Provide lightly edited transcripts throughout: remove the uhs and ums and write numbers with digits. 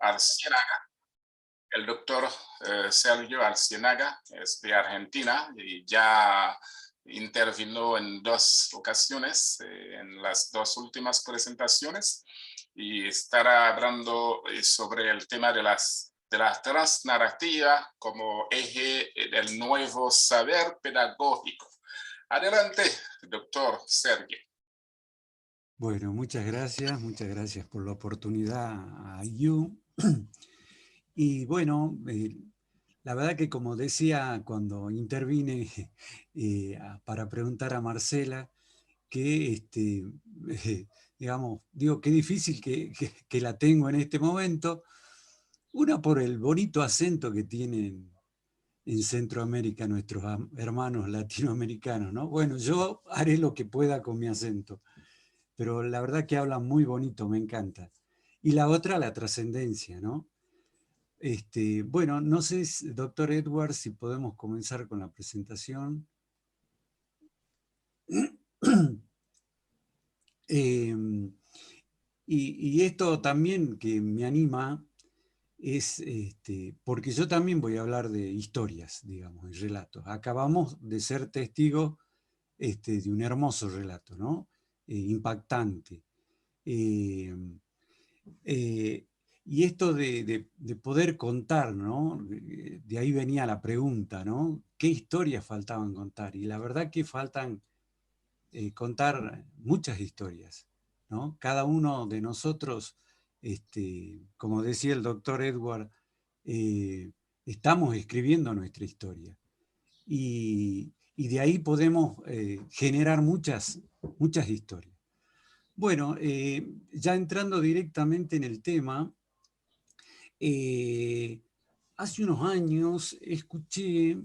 Arcienaga. El doctor Sergio Arcienaga es de Argentina y ya intervino en 2 ocasiones, en las 2 últimas presentaciones, y estará hablando sobre el tema de la transnarrativa como eje del nuevo saber pedagógico. Adelante, doctor Sergio. Bueno, muchas gracias por la oportunidad a You. Y bueno, la verdad que como decía cuando intervine para preguntar a Marcela, que digamos, digo, qué difícil que la tengo en este momento, una por el bonito acento que tienen en Centroamérica nuestros hermanos latinoamericanos, ¿no? Bueno, yo haré lo que pueda con mi acento, pero la verdad que hablan muy bonito, me encanta. Y la otra, la trascendencia, ¿no? Bueno, no sé, doctor Edwards, si podemos comenzar con la presentación. Y esto también que me anima es porque yo también voy a hablar de historias, digamos, de relatos. Acabamos de ser testigos de un hermoso relato, ¿no? Impactante. Eh, eh, y esto de poder contar, ¿no? De ahí venía la pregunta, ¿no? ¿Qué historias faltaban contar? Y la verdad que faltan contar muchas historias, ¿no? Cada uno de nosotros, como decía el doctor Edward, eh, estamos escribiendo nuestra historia. Y de ahí podemos generar muchas historias. Bueno, ya entrando directamente en el tema, eh, hace unos años escuché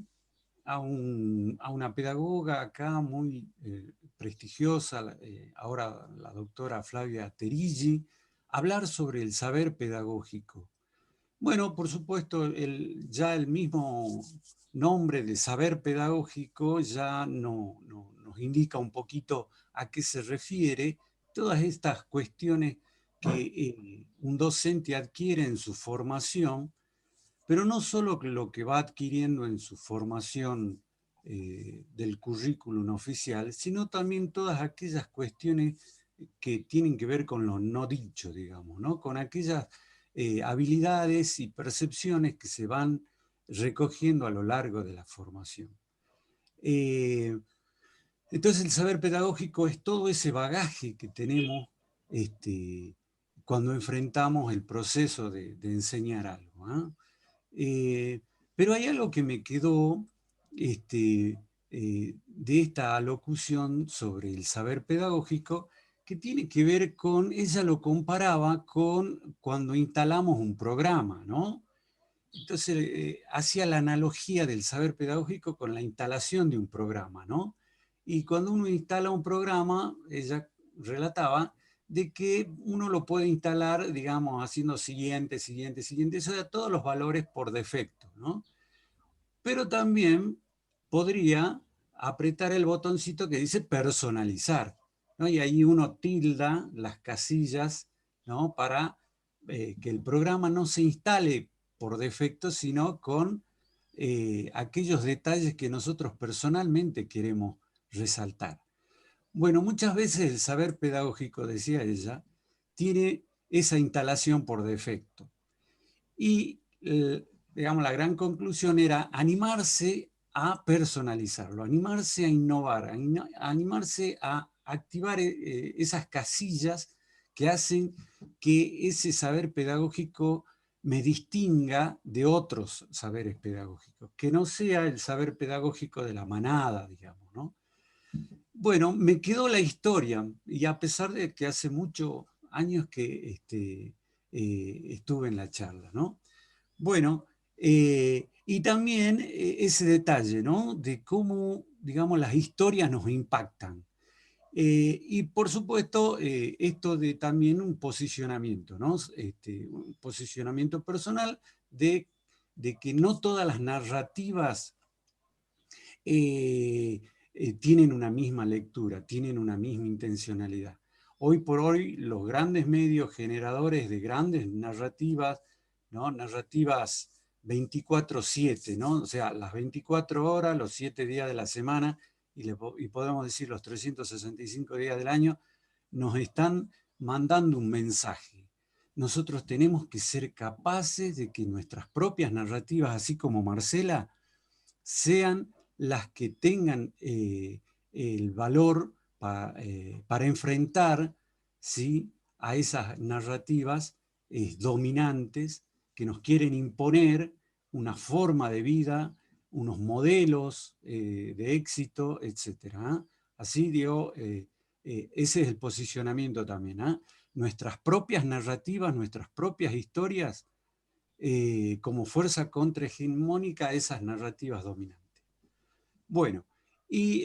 a una pedagoga acá muy prestigiosa, ahora la doctora Flavia Terigi, hablar sobre el saber pedagógico. Bueno, por supuesto, ya el mismo nombre de saber pedagógico ya nos indica un poquito a qué se refiere todas estas cuestiones que un docente adquiere en su formación, pero no solo lo que va adquiriendo en su formación del currículum oficial, sino también todas aquellas cuestiones que tienen que ver con lo no dicho, digamos, ¿no? Con aquellas habilidades y percepciones que se van recogiendo a lo largo de la formación. Eh, entonces el saber pedagógico es todo ese bagaje que tenemos cuando enfrentamos el proceso de enseñar algo, ¿ah? Pero hay algo que me quedó de esta alocución sobre el saber pedagógico que tiene que ver con, ella lo comparaba con cuando instalamos un programa, ¿no? Entonces hacía la analogía del saber pedagógico con la instalación de un programa, ¿no? Y cuando uno instala un programa, ella relataba, de que uno lo puede instalar, digamos, haciendo siguiente, o sea, todos los valores por defecto, ¿no? Pero también podría apretar el botoncito que dice personalizar, ¿no? Y ahí uno tilda las casillas, ¿no? Para que el programa no se instale por defecto, sino con aquellos detalles que nosotros personalmente queremos resaltar. Bueno, muchas veces el saber pedagógico, decía ella, tiene esa instalación por defecto. Y, digamos, la gran conclusión era animarse a personalizarlo, animarse a innovar, animarse a activar esas casillas que hacen que ese saber pedagógico me distinga de otros saberes pedagógicos, que no sea el saber pedagógico de la manada, digamos, ¿no? Bueno, me quedó la historia, y a pesar de que hace muchos años que estuve en la charla, ¿no? Bueno, y también ese detalle, ¿no? De cómo, digamos, las historias nos impactan. Y por supuesto, esto de también un posicionamiento, ¿no? Un posicionamiento personal de que no todas las narrativas tienen una misma lectura, tienen una misma intencionalidad. Hoy por hoy los grandes medios generadores de grandes narrativas, ¿no? Narrativas 24/7, ¿no? O sea, las 24 horas, los 7 días de la semana y podemos decir los 365 días del año, nos están mandando un mensaje. Nosotros tenemos que ser capaces de que nuestras propias narrativas, así como Marcela, sean las que tengan el valor para enfrentar, ¿sí?, a esas narrativas dominantes que nos quieren imponer una forma de vida, unos modelos de éxito, etc. Así digo, ese es el posicionamiento también. Nuestras propias narrativas, nuestras propias historias, como fuerza contrahegemónica a esas narrativas dominantes. Bueno, y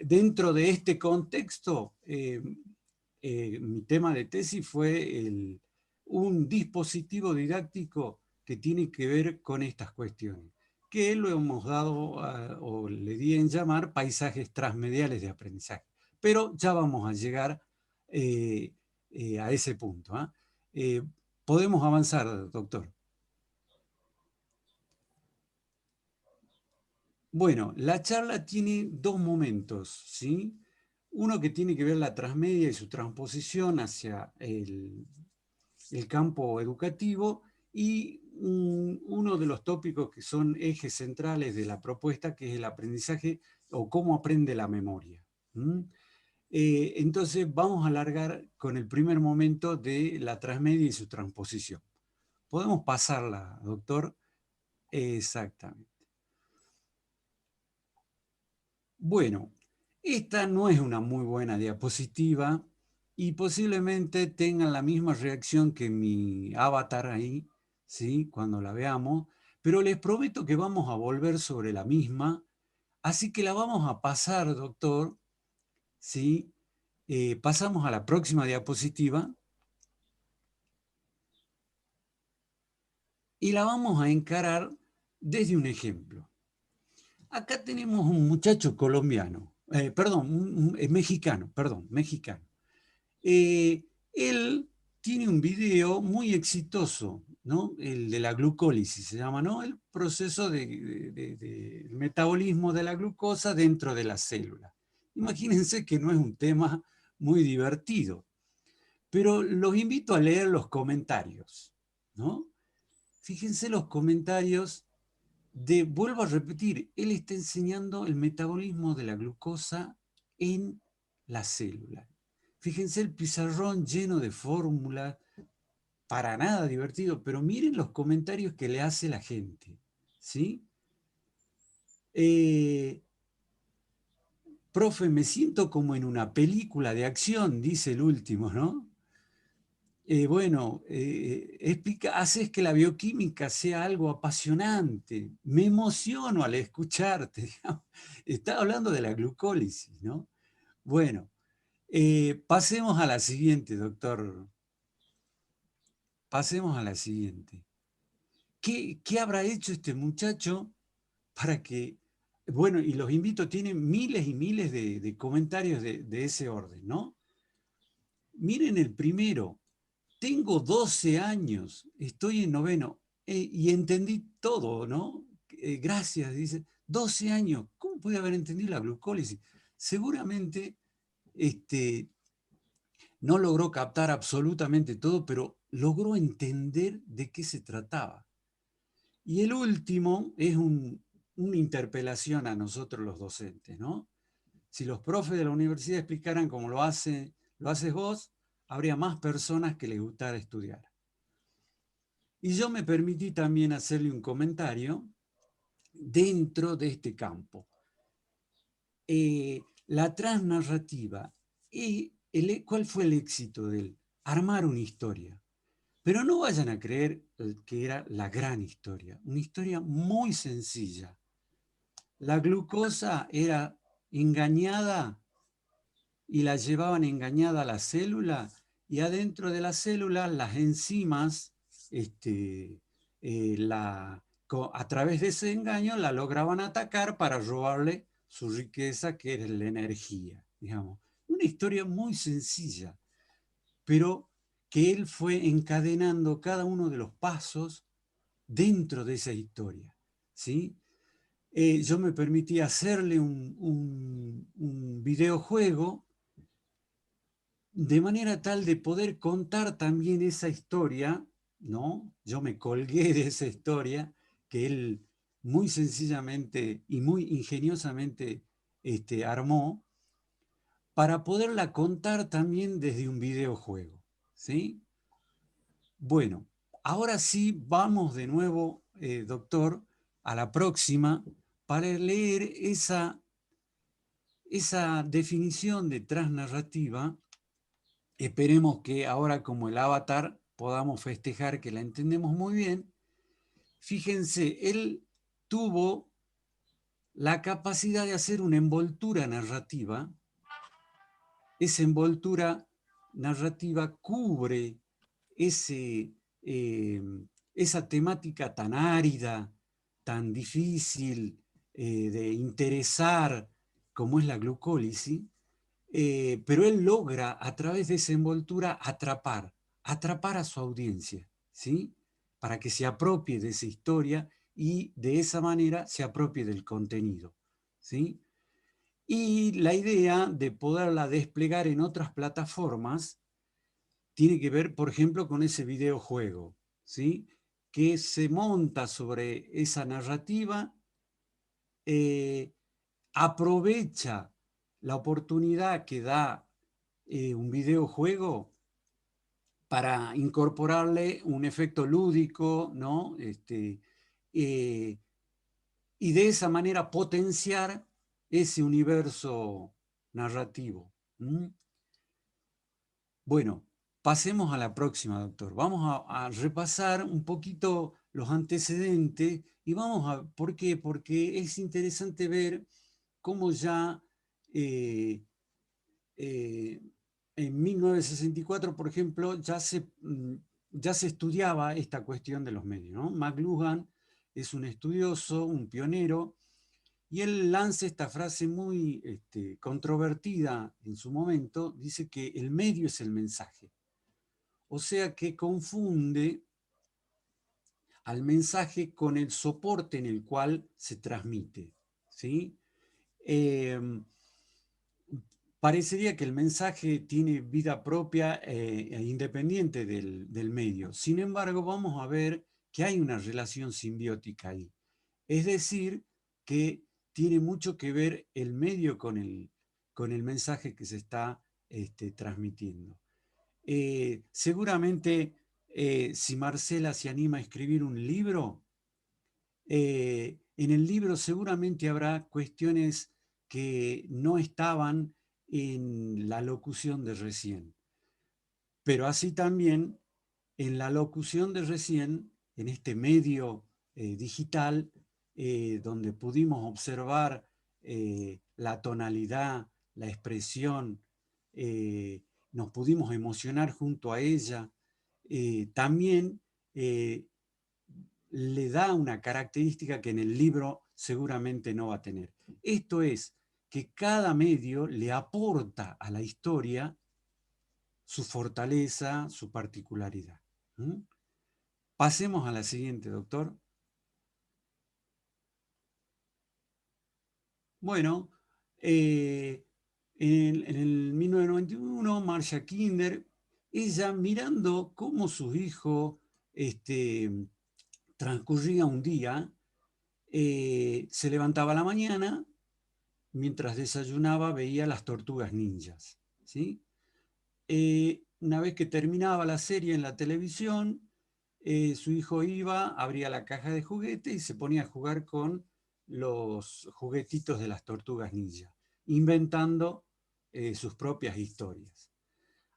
dentro de este contexto, mi tema de tesis fue un dispositivo didáctico que tiene que ver con estas cuestiones, que lo hemos dado o le di en llamar paisajes transmediales de aprendizaje. Pero ya vamos a llegar a ese punto. Podemos avanzar, doctor. Bueno, la charla tiene dos momentos, ¿sí? Uno que tiene que ver la transmedia y su transposición hacia el campo educativo y uno de los tópicos que son ejes centrales de la propuesta, que es el aprendizaje o cómo aprende la memoria. Entonces vamos a alargar con el primer momento de la transmedia y su transposición. ¿Podemos pasarla, doctor? Exactamente. Bueno, esta no es una muy buena diapositiva y posiblemente tengan la misma reacción que mi avatar ahí, ¿sí?, cuando la veamos, pero les prometo que vamos a volver sobre la misma, así que la vamos a pasar, doctor, ¿sí? Pasamos a la próxima diapositiva y la vamos a encarar desde un ejemplo. Acá tenemos un muchacho colombiano, mexicano. Él tiene un video muy exitoso, ¿no? El de la glucólisis, se llama, ¿no? El proceso de metabolismo de la glucosa dentro de la célula. Imagínense que no es un tema muy divertido, pero los invito a leer los comentarios, ¿no? Fíjense los comentarios vuelvo a repetir, él está enseñando el metabolismo de la glucosa en la célula. Fíjense el pizarrón lleno de fórmulas, para nada divertido, pero miren los comentarios que le hace la gente, ¿sí? Profe, me siento como en una película de acción, dice el último, ¿no? Haces que la bioquímica sea algo apasionante. Me emociono al escucharte. Digamos. Está hablando de la glucólisis, ¿no? Bueno, pasemos a la siguiente, doctor. Pasemos a la siguiente. ¿Qué habrá hecho este muchacho para que... Bueno, y los invito, tienen miles y miles de comentarios de ese orden, ¿no? Miren el primero. Tengo 12 años, estoy en noveno y entendí todo, ¿no? Gracias, dice. 12 años, ¿cómo puede haber entendido la glucólisis? Seguramente no logró captar absolutamente todo, pero logró entender de qué se trataba. Y el último es una interpelación a nosotros los docentes, ¿no? Si los profes de la universidad explicaran cómo lo haces vos, habría más personas que les gustara estudiar. Y yo me permití también hacerle un comentario dentro de este campo. La transnarrativa, ¿cuál fue el éxito de él? Armar una historia. Pero no vayan a creer que era la gran historia, una historia muy sencilla. La glucosa era engañada y la llevaban engañada a la célula y adentro de la célula las enzimas a través de ese engaño la lograban atacar para robarle su riqueza, que era la energía, digamos. Una historia muy sencilla, pero que él fue encadenando cada uno de los pasos dentro de esa historia, ¿sí? Yo me permití hacerle un videojuego de manera tal de poder contar también esa historia, ¿no? Yo me colgué de esa historia que él muy sencillamente y muy ingeniosamente armó para poderla contar también desde un videojuego, ¿sí? Bueno, ahora sí vamos de nuevo, doctor, a la próxima para leer esa definición de transnarrativa. Esperemos que ahora como el avatar podamos festejar que la entendemos muy bien. Fíjense, él tuvo la capacidad de hacer una envoltura narrativa. Esa envoltura narrativa cubre ese, eh, esa temática tan árida, tan difícil de interesar como es la glucólisis, pero él logra a través de esa envoltura atrapar a su audiencia, ¿sí? Para que se apropie de esa historia y de esa manera se apropie del contenido, ¿sí? Y la idea de poderla desplegar en otras plataformas tiene que ver, por ejemplo, con ese videojuego, ¿sí? Que se monta sobre esa narrativa, eh, aprovecha la oportunidad que da un videojuego para incorporarle un efecto lúdico, ¿no? Eh, y de esa manera potenciar ese universo narrativo. ¿Mm? Bueno, pasemos a la próxima, doctor. Vamos a repasar un poquito los antecedentes y vamos a... ¿Por qué? Porque es interesante ver cómo ya eh, eh, en 1964, por ejemplo, ya se estudiaba esta cuestión de los medios, ¿no? McLuhan es un estudioso, un pionero, y él lanza esta frase muy controvertida en su momento, dice que el medio es el mensaje. O sea que confunde al mensaje con el soporte en el cual se transmite, ¿sí? Eh, Parecería que el mensaje tiene vida propia e independiente del medio. Sin embargo, vamos a ver que hay una relación simbiótica ahí. Es decir, que tiene mucho que ver el medio con el mensaje que se está transmitiendo. Seguramente, si Marcela se anima a escribir un libro, en el libro seguramente habrá cuestiones que no estaban en la locución de recién. Pero así también en la locución de recién, en este medio digital, donde pudimos observar la tonalidad, la expresión, nos pudimos emocionar junto a ella, también le da una característica que en el libro seguramente no va a tener. Esto es, que cada medio le aporta a la historia su fortaleza, su particularidad. ¿Mm? Pasemos a la siguiente, doctor. Bueno, en el 1991, Marcia Kinder, ella mirando cómo su hijo transcurría un día, se levantaba a la mañana, mientras desayunaba veía las tortugas ninjas, ¿sí? Una vez que terminaba la serie en la televisión, su hijo iba, abría la caja de juguetes y se ponía a jugar con los juguetitos de las tortugas ninja, inventando sus propias historias.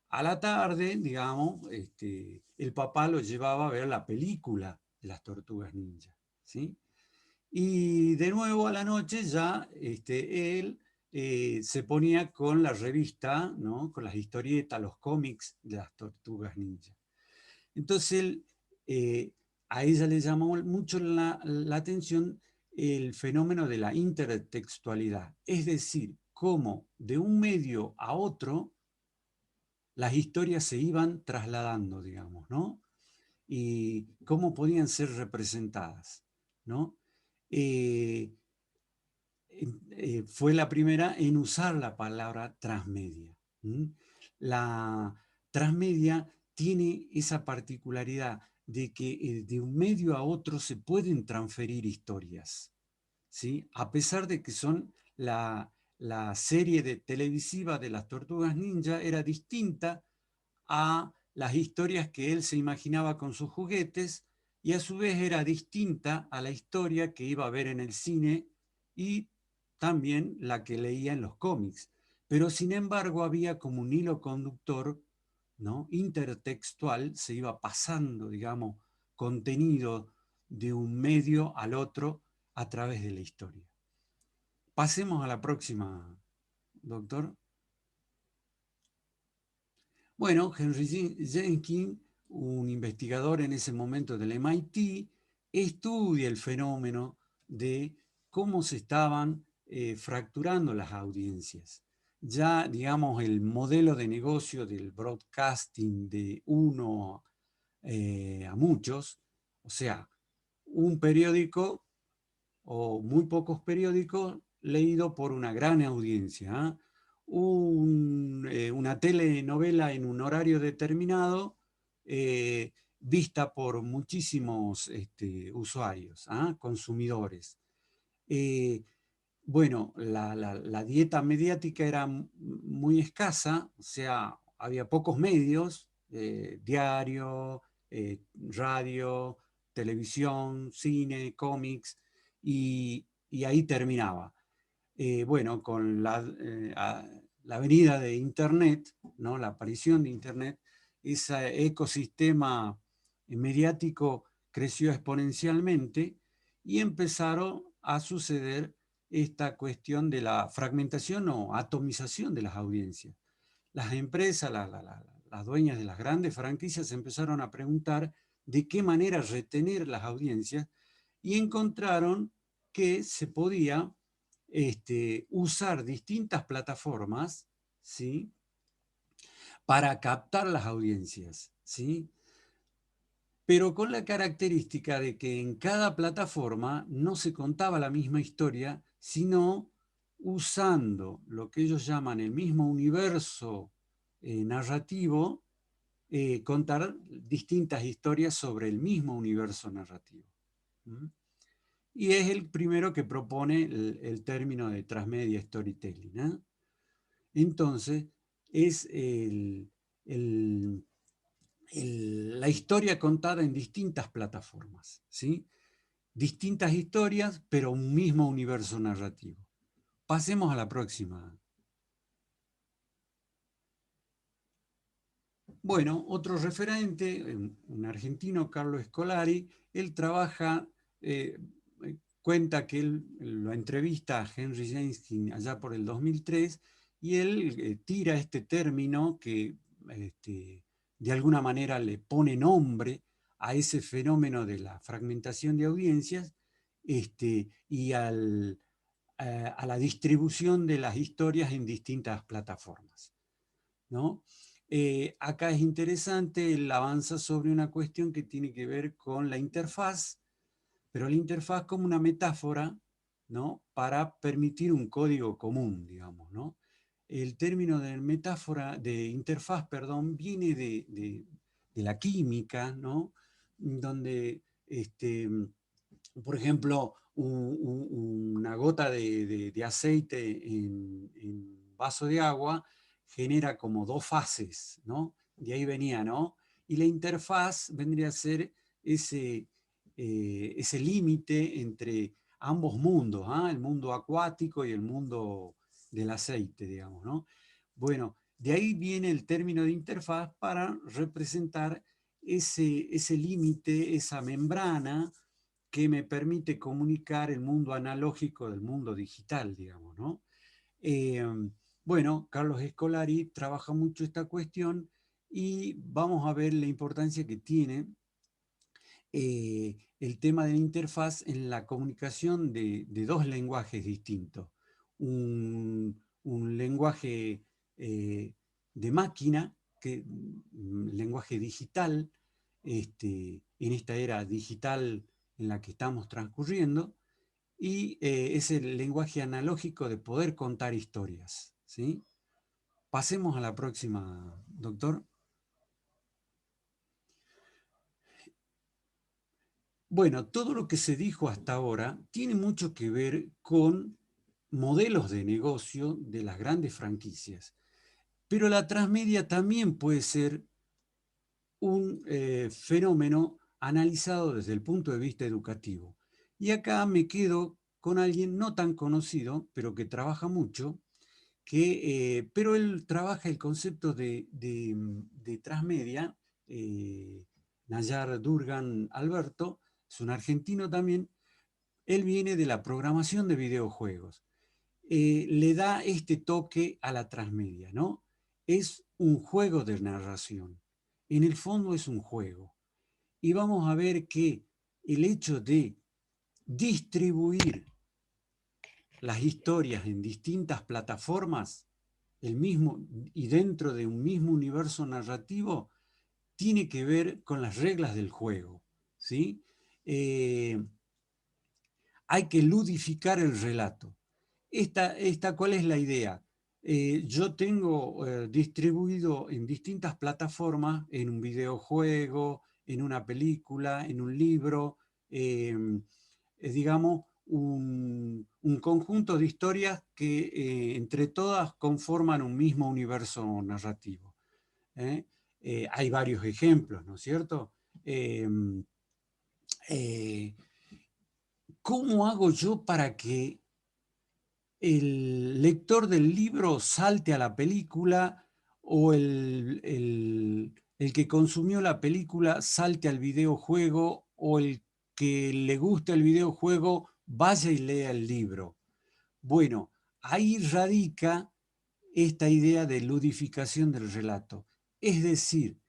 A la tarde, digamos, el papá lo llevaba a ver la película de las tortugas ninja, ¿sí? Y de nuevo a la noche ya él se ponía con la revista, ¿no? Con las historietas, los cómics de las tortugas ninja. Entonces él, a ella le llamó mucho la atención el fenómeno de la intertextualidad, es decir, cómo de un medio a otro las historias se iban trasladando, digamos, ¿no? Y cómo podían ser representadas, ¿no? Eh, Fue la primera en usar la palabra transmedia. ¿M? La transmedia tiene esa particularidad de que de un medio a otro se pueden transferir historias, ¿sí? A pesar de que son la serie televisiva de las Tortugas Ninja era distinta a las historias que él se imaginaba con sus juguetes y a su vez era distinta a la historia que iba a ver en el cine y también la que leía en los cómics. Pero sin embargo había como un hilo conductor, ¿no? Intertextual, se iba pasando, digamos, contenido de un medio al otro a través de la historia. Pasemos a la próxima, doctor. Bueno, Henry Jenkins, un investigador en ese momento del MIT, estudia el fenómeno de cómo se estaban fracturando las audiencias. Ya, digamos, el modelo de negocio del broadcasting de uno a muchos, o sea, un periódico o muy pocos periódicos leído por una gran audiencia. ¿Eh? Una telenovela en un horario determinado vista por muchísimos usuarios, ¿eh? Consumidores. Eh, bueno, la dieta mediática era muy escasa, o sea, había pocos medios, diario, radio, televisión, cine, cómics, y ahí terminaba. Bueno, con la venida de Internet, ¿no? La aparición de Internet, ese ecosistema mediático creció exponencialmente y empezaron a suceder esta cuestión de la fragmentación o atomización de las audiencias. Las empresas, las dueñas de las grandes franquicias empezaron a preguntar de qué manera retener las audiencias y encontraron que se podía usar distintas plataformas, ¿sí? Para captar las audiencias, ¿sí? Pero con la característica de que en cada plataforma no se contaba la misma historia, sino usando lo que ellos llaman el mismo universo narrativo, contar distintas historias sobre el mismo universo narrativo. ¿Mm? Y es el primero que propone el término de transmedia storytelling. ¿Eh? Entonces, es la historia contada en distintas plataformas, ¿sí? Distintas historias, pero un mismo universo narrativo. Pasemos a la próxima. Bueno, otro referente, un argentino, Carlos Scolari, él trabaja, cuenta que él lo entrevista a Henry Jenkins allá por el 2003 y él tira este término que de alguna manera le pone nombre a ese fenómeno de la fragmentación de audiencias y a la distribución de las historias en distintas plataformas, ¿no? Acá es interesante, él avanza sobre una cuestión que tiene que ver con la interfaz, pero la interfaz como una metáfora, ¿no? Para permitir un código común, digamos, ¿no? El término de metáfora, de interfaz, perdón, viene de la química, ¿no? Donde, por ejemplo, una gota de aceite en vaso de agua genera como dos fases, ¿no? De ahí venía, ¿no? Y la interfaz vendría a ser ese límite entre ambos mundos, ¿ah? El mundo acuático y el mundo del aceite, digamos, ¿no? Bueno, de ahí viene el término de interfaz para representar ese límite, esa membrana que me permite comunicar el mundo analógico del mundo digital, digamos, ¿no? Eh, bueno, Carlos Scolari trabaja mucho esta cuestión y vamos a ver la importancia que tiene el tema de la interfaz en la comunicación de dos lenguajes distintos. Un un lenguaje de máquina, lenguaje digital, en esta era digital en la que estamos transcurriendo, y es el lenguaje analógico de poder contar historias, ¿sí? Pasemos a la próxima, doctor. Bueno, todo lo que se dijo hasta ahora tiene mucho que ver con modelos de negocio de las grandes franquicias, pero la transmedia también puede ser un fenómeno analizado desde el punto de vista educativo. Y acá me quedo con alguien no tan conocido, pero que trabaja mucho, pero él trabaja el concepto de transmedia. Nayar Durgan Alberto es un argentino también. Él viene de la programación de videojuegos. Le da este toque a la transmedia, ¿no? Es un juego de narración. En el fondo es un juego. Y vamos a ver que el hecho de distribuir las historias en distintas plataformas el mismo, y dentro de un mismo universo narrativo, tiene que ver con las reglas del juego, ¿sí? Hay que ludificar el relato. ¿Cuál es la idea? Yo tengo distribuido en distintas plataformas, en un videojuego, en una película, en un libro, digamos, un conjunto de historias que entre todas conforman un mismo universo narrativo. ¿Eh? Hay varios ejemplos, ¿no es cierto? Eh, ¿Cómo hago yo para que el lector del libro salte a la película o el que consumió la película salte al videojuego o el que le gusta el videojuego vaya y lea el libro? Bueno, ahí radica esta idea de ludificación del relato. Es decir,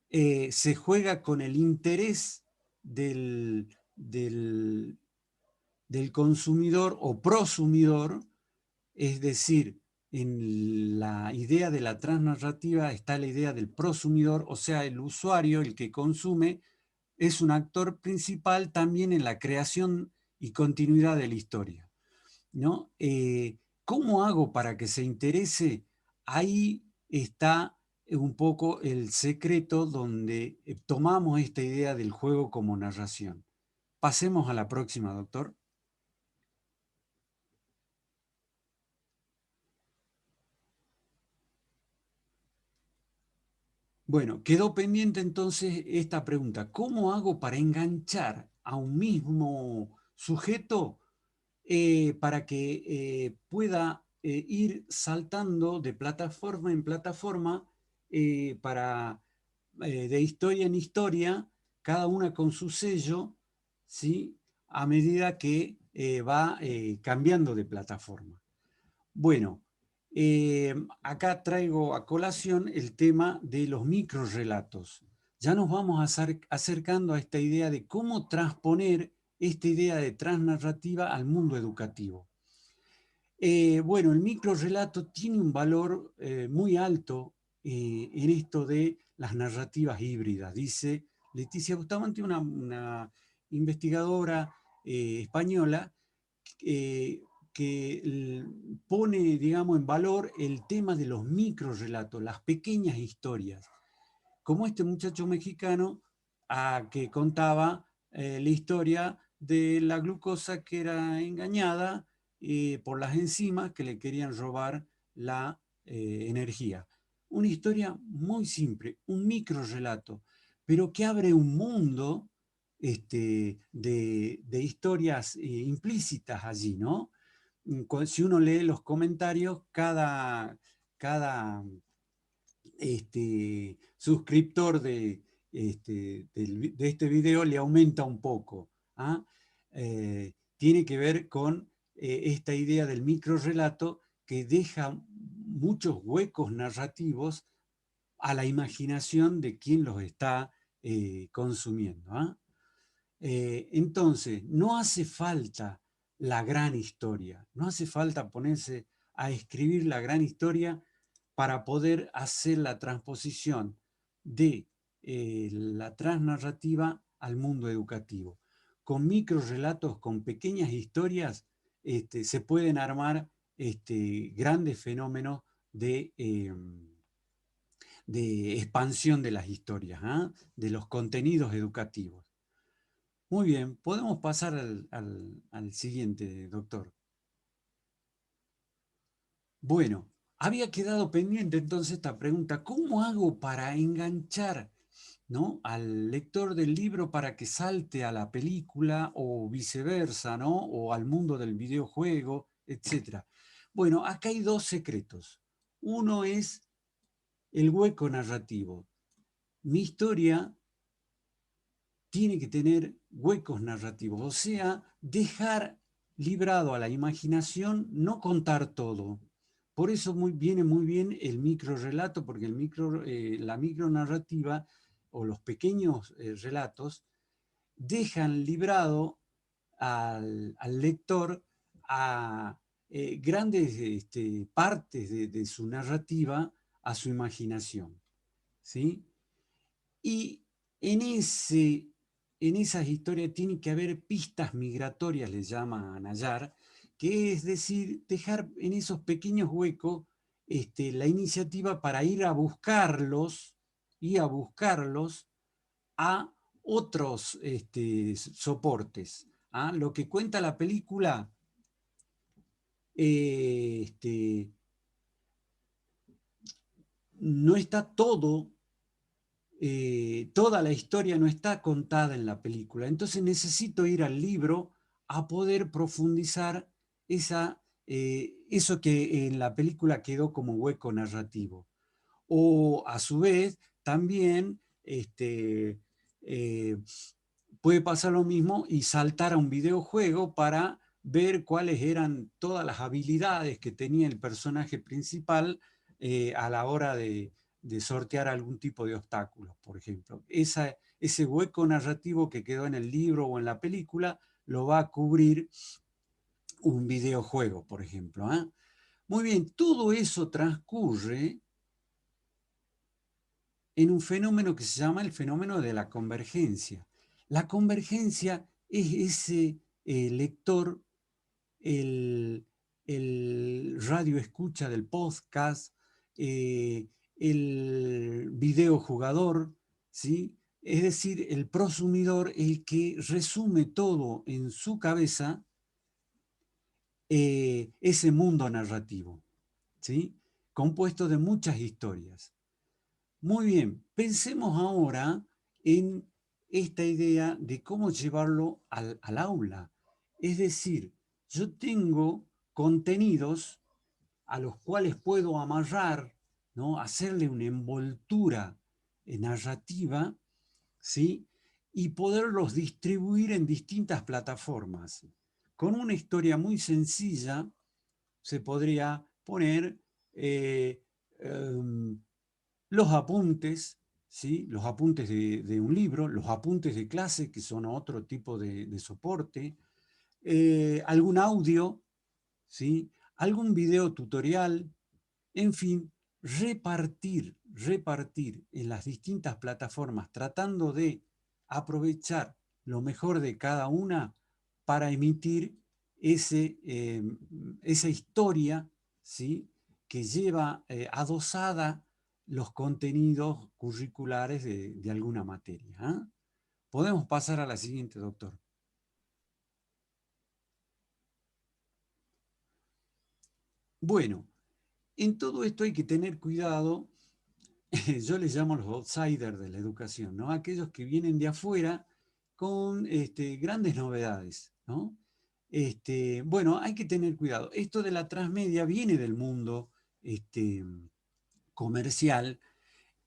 se juega con el interés del consumidor o prosumidor, es decir, en la idea de la transnarrativa está la idea del prosumidor, o sea, el usuario, el que consume, es un actor principal también en la creación y continuidad de la historia, ¿no? ¿Cómo hago para que se interese? Ahí está un poco el secreto donde tomamos esta idea del juego como narración. Pasemos a la próxima, doctor. Bueno, quedó pendiente entonces esta pregunta. ¿Cómo hago para enganchar a un mismo sujeto para que pueda ir saltando de plataforma en plataforma de historia en historia, cada una con su sello, ¿sí? A medida que va cambiando de plataforma? Bueno, acá traigo a colación el tema de los microrrelatos. Ya nos vamos acercando a esta idea de cómo transponer esta idea de transnarrativa al mundo educativo. Bueno, el microrrelato tiene un valor muy alto en esto de las narrativas híbridas, dice Leticia Bustamante, una investigadora española eh, que pone, digamos, en valor el tema de los microrrelatos, las pequeñas historias, como este muchacho mexicano que contaba la historia de la glucosa que era engañada por las enzimas que le querían robar la energía. Una historia muy simple, un microrrelato, pero que abre un mundo de historias implícitas allí, ¿no? Si uno lee los comentarios, cada suscriptor de este video le aumenta un poco. ¿Ah? Tiene que ver con esta idea del microrrelato que deja muchos huecos narrativos a la imaginación de quien los está consumiendo. ¿Ah? Entonces, no hace falta la gran historia, no hace falta ponerse a escribir la gran historia para poder hacer la transposición de la transnarrativa al mundo educativo. Con microrelatos, con pequeñas historias, se pueden armar grandes fenómenos de expansión de las historias, ¿ah? De los contenidos educativos. Muy bien, podemos pasar al siguiente, doctor. Bueno, había quedado pendiente entonces esta pregunta: ¿cómo hago para enganchar, ¿no?, al lector del libro para que salte a la película o viceversa, ¿no?, o al mundo del videojuego, etcétera? Bueno, acá hay dos secretos. Uno es el hueco narrativo. Mi historia tiene que tener huecos narrativos, o sea, dejar librado a la imaginación, no contar todo. Por eso viene muy bien el microrelato, porque la micronarrativa o los pequeños relatos dejan librado al lector a grandes partes de su narrativa, a su imaginación, ¿sí? Y en, en esas historias tiene que haber pistas migratorias, le llama Nayar, que es decir, dejar en esos pequeños huecos la iniciativa para ir a buscarlos a otros soportes. ¿Ah? Lo que cuenta la película no está todo, toda la historia no está contada en la película. Entonces necesito ir al libro a poder profundizar eso que en la película quedó como hueco narrativo. O a su vez, también eh, puede pasar lo mismo y saltar a un videojuego para ver cuáles eran todas las habilidades que tenía el personaje principal a la hora de sortear algún tipo de obstáculos, por ejemplo. Ese hueco narrativo que quedó en el libro o en la película lo va a cubrir un videojuego, por ejemplo. ¿Eh? Muy bien, todo eso transcurre en un fenómeno que se llama el fenómeno de la convergencia. La convergencia es ese lector, el, el radio escucha del podcast, el videojugador, ¿sí? Es decir, el prosumidor, el que resume todo en su cabeza, ese mundo narrativo, ¿sí? Compuesto de muchas historias. Muy bien, pensemos ahora en esta idea de cómo llevarlo al aula. Es decir, yo tengo contenidos a los cuales puedo amarrar, ¿no?, hacerle una envoltura narrativa, ¿sí?, y poderlos distribuir en distintas plataformas. Con una historia muy sencilla se podría poner um, los apuntes, ¿sí?, los apuntes de un libro, los apuntes de clase, que son otro tipo de soporte, algún audio, ¿sí?, algún video tutorial, en fin, repartir en las distintas plataformas, tratando de aprovechar lo mejor de cada una para emitir esa historia, ¿sí?, que lleva adosada los contenidos curriculares de alguna materia. ¿Eh? Podemos pasar a la siguiente, doctor. Bueno, en todo esto hay que tener cuidado. Yo les llamo los outsiders de la educación, ¿no? Aquellos que vienen de afuera con grandes novedades, ¿no? Bueno, hay que tener cuidado. Esto de la transmedia viene del mundo comercial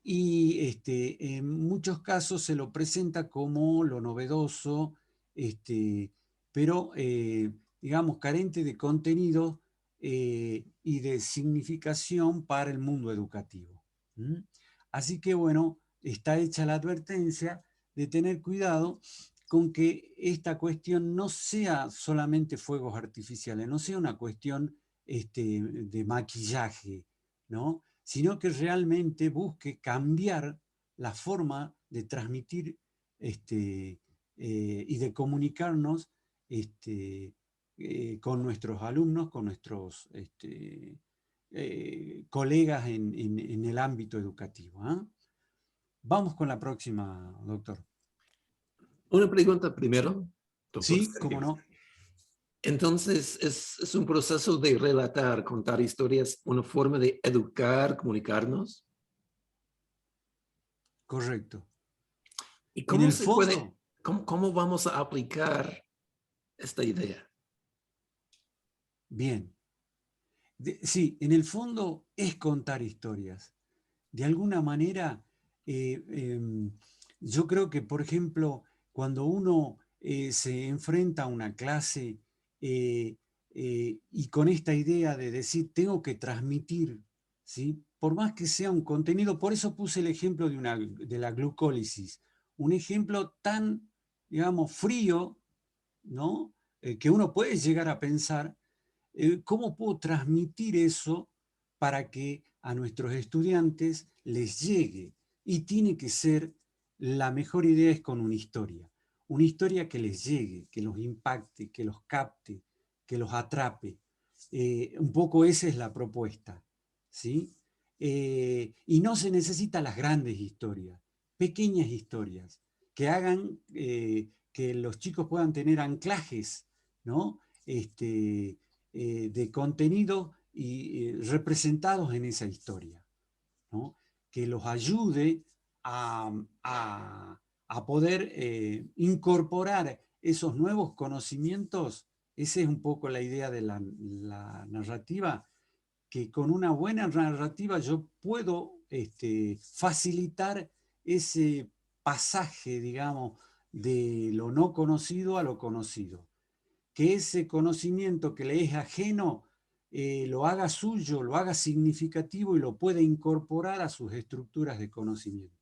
y en muchos casos se lo presenta como lo novedoso, pero digamos carente de contenido y de significación para el mundo educativo. ¿Mm? Así que bueno, está hecha la advertencia de tener cuidado con que esta cuestión no sea solamente fuegos artificiales, no sea una cuestión de maquillaje, ¿no? Sino que realmente busque cambiar la forma de transmitir y de comunicarnos con nuestros alumnos, con nuestros colegas en el ámbito educativo. ¿Eh? Vamos con la próxima, doctor. Una pregunta primero, doctor Sí, Sergio. cómo no. Entonces, es un proceso de relatar, contar historias, una forma de educar, comunicarnos. Correcto. ¿Y En cómo el se puede, fondo, cómo vamos a aplicar esta idea? bien. Sí, en el fondo es contar historias. De alguna manera, yo creo que, por ejemplo, cuando uno se enfrenta a una clase y con esta idea de decir, tengo que transmitir, ¿sí? Por más que sea un contenido, por eso puse el ejemplo de la glucólisis, un ejemplo tan, digamos, frío, ¿no? Que uno puede llegar a pensar, ¿cómo puedo transmitir eso para que a nuestros estudiantes les llegue? Y tiene que ser, la mejor idea es con una historia que les llegue, que los impacte, que los capte, que los atrape. Un poco esa es la propuesta, ¿sí? Y no se necesitan las grandes historias, pequeñas historias, que hagan que los chicos puedan tener anclajes, ¿no? De contenido y representados en esa historia, ¿no? Que los ayude a poder incorporar esos nuevos conocimientos. Esa es un poco la idea de la narrativa, que con una buena narrativa yo puedo facilitar ese pasaje, digamos, de lo no conocido a lo conocido. Que ese conocimiento que le es ajeno lo haga suyo, lo haga significativo y lo pueda incorporar a sus estructuras de conocimiento.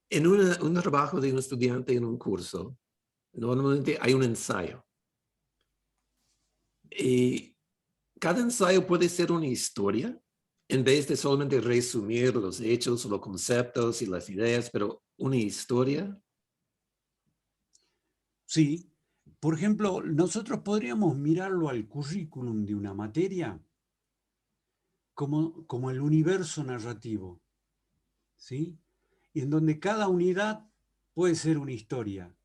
En un trabajo de un estudiante en un curso, normalmente hay un ensayo. Y cada ensayo puede ser una historia, en vez de solamente resumir los hechos, los conceptos y las ideas, pero una historia. Sí, por ejemplo, nosotros podríamos mirarlo al currículum de una materia como el universo narrativo, ¿sí? Y en donde cada unidad puede ser una historia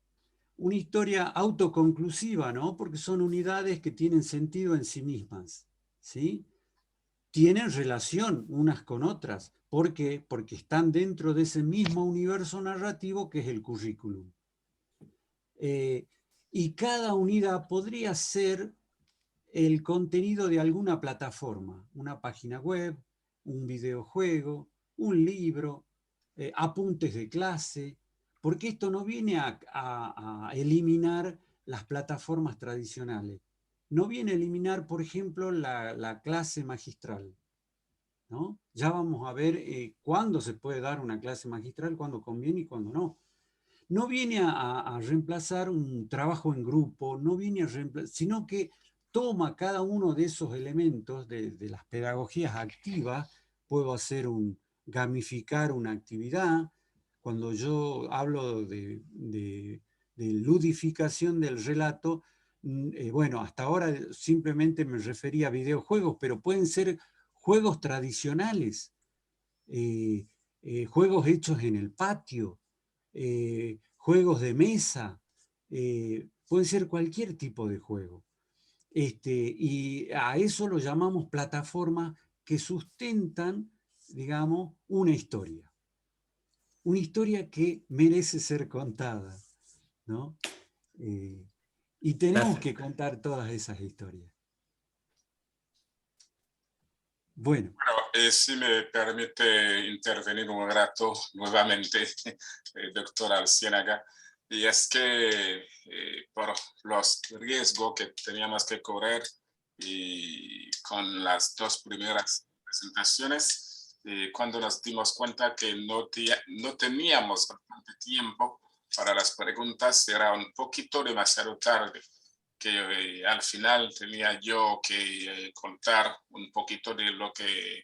autoconclusiva, ¿no? Porque son unidades que tienen sentido en sí mismas, ¿sí? Tienen relación unas con otras. ¿Por qué? Porque están dentro de ese mismo universo narrativo que es el currículum. Y cada unidad podría ser el contenido de alguna plataforma, una página web, un videojuego, un libro, apuntes de clase, porque esto no viene a eliminar las plataformas tradicionales. No viene a eliminar, por ejemplo, la clase magistral, ¿no? Ya vamos a ver cuándo se puede dar una clase magistral, cuándo conviene y cuándo no. No viene a reemplazar un trabajo en grupo, no viene a reemplazar, sino que toma cada uno de esos elementos de las pedagogías activas. Puedo gamificar una actividad. Cuando yo hablo de ludificación del relato, bueno, hasta ahora simplemente me refería a videojuegos, pero pueden ser juegos tradicionales, juegos hechos en el patio, juegos de mesa, puede ser cualquier tipo de juego. Y a eso lo llamamos plataformas que sustentan, digamos, una historia que merece ser contada, ¿no? Y tenemos que Perfecto. contar todas esas historias. Bueno. Bueno, si me permite intervenir un rato nuevamente, doctor Arciénaga, y es que por los riesgos que teníamos que correr y con las dos primeras presentaciones, cuando nos dimos cuenta que no teníamos bastante tiempo para las preguntas, era un poquito demasiado tarde. que al final tenía yo que contar un poquito de lo que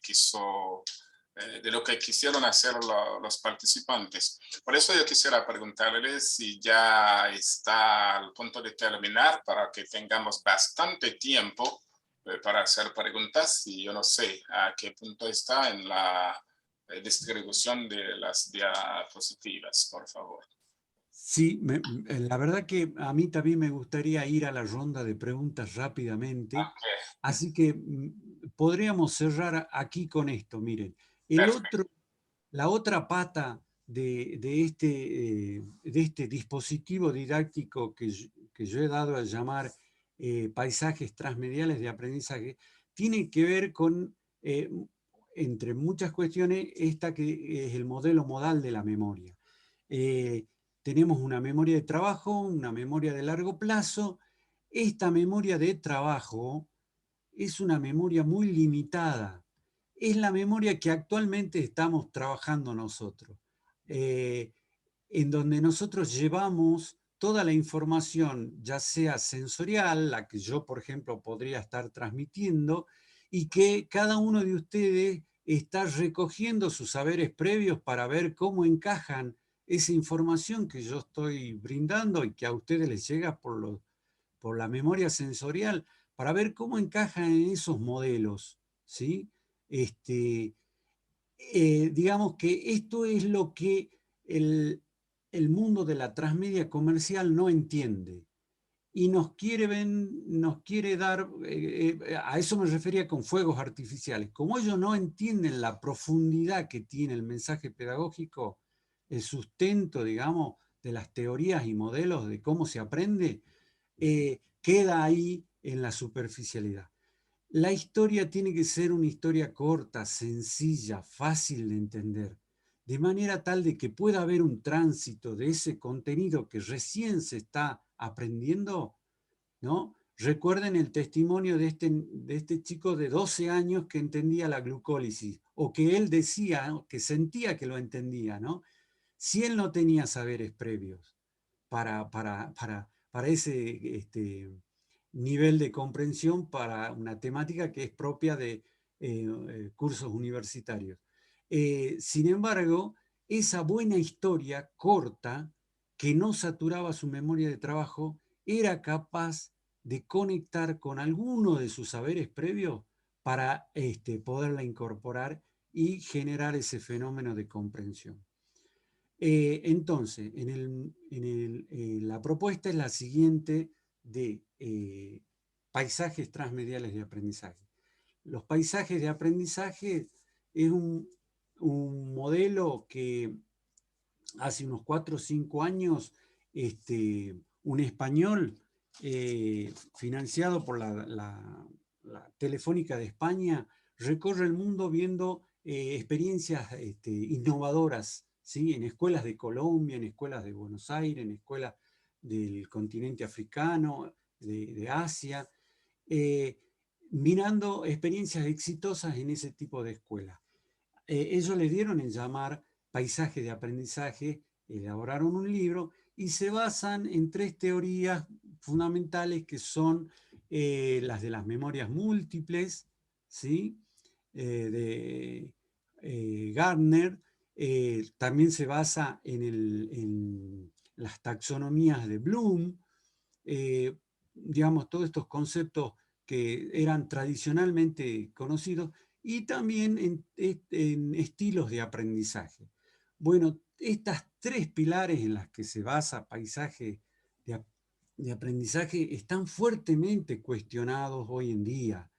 de lo que quisieron hacer los participantes. Por eso yo quisiera preguntarles si ya está al punto de terminar para que tengamos bastante tiempo para hacer preguntas, y yo no sé a qué punto está en la distribución de las diapositivas, por favor. Sí, la verdad que a mí también me gustaría ir a la ronda de preguntas rápidamente, Okay, así que podríamos cerrar aquí con esto. Miren, perfecto. la otra pata de este dispositivo didáctico que yo he dado a llamar paisajes transmediales de aprendizaje, tiene que ver con, entre muchas cuestiones, esta que es el modelo modal de la memoria. Tenemos una memoria de trabajo, una memoria de largo plazo. Esta memoria de trabajo es una memoria muy limitada. Es la memoria que actualmente estamos trabajando nosotros, eh, en donde nosotros llevamos toda la información, ya sea sensorial, la que yo, por ejemplo, podría estar transmitiendo, y que cada uno de ustedes está recogiendo sus saberes previos para ver cómo encajan esa información que yo estoy brindando y que a ustedes les llega por la memoria sensorial, para ver cómo encajan en esos modelos, ¿sí? Digamos que esto es lo que el mundo de la transmedia comercial no entiende y nos quiere dar, a eso me refería con fuegos artificiales. Como ellos no entienden la profundidad que tiene el mensaje pedagógico, el sustento, digamos, de las teorías y modelos de cómo se aprende, queda ahí en la superficialidad. La historia tiene que ser una historia corta, sencilla, fácil de entender, de manera tal de que pueda haber un tránsito de ese contenido que recién se está aprendiendo, ¿no? Recuerden el testimonio de este chico de 12 años que entendía la glucólisis, o que él decía, ¿no?, que sentía que lo entendía, ¿no? Si él no tenía saberes previos para ese nivel de comprensión para una temática que es propia de cursos universitarios. Sin embargo, esa buena historia corta, que no saturaba su memoria de trabajo, era capaz de conectar con alguno de sus saberes previos para poderla incorporar y generar ese fenómeno de comprensión. Entonces, la propuesta es la siguiente de paisajes transmediales de aprendizaje. Los paisajes de aprendizaje es un modelo que hace unos 4 o 5 años un español financiado por la Telefónica de España recorre el mundo viendo experiencias innovadoras, ¿sí?, en escuelas de Colombia, en escuelas de Buenos Aires, en escuelas del continente africano, de Asia, mirando experiencias exitosas en ese tipo de escuelas. Ellos le dieron en llamar paisaje de aprendizaje, elaboraron un libro y se basan en 3 teorías fundamentales que son las de las memorias múltiples, ¿sí?, de Gardner. También se basa en las taxonomías de Bloom, digamos, todos estos conceptos que eran tradicionalmente conocidos, y también en estilos de aprendizaje. Bueno, estas 3 pilares en las que se basa paisaje de aprendizaje están fuertemente cuestionados hoy en día.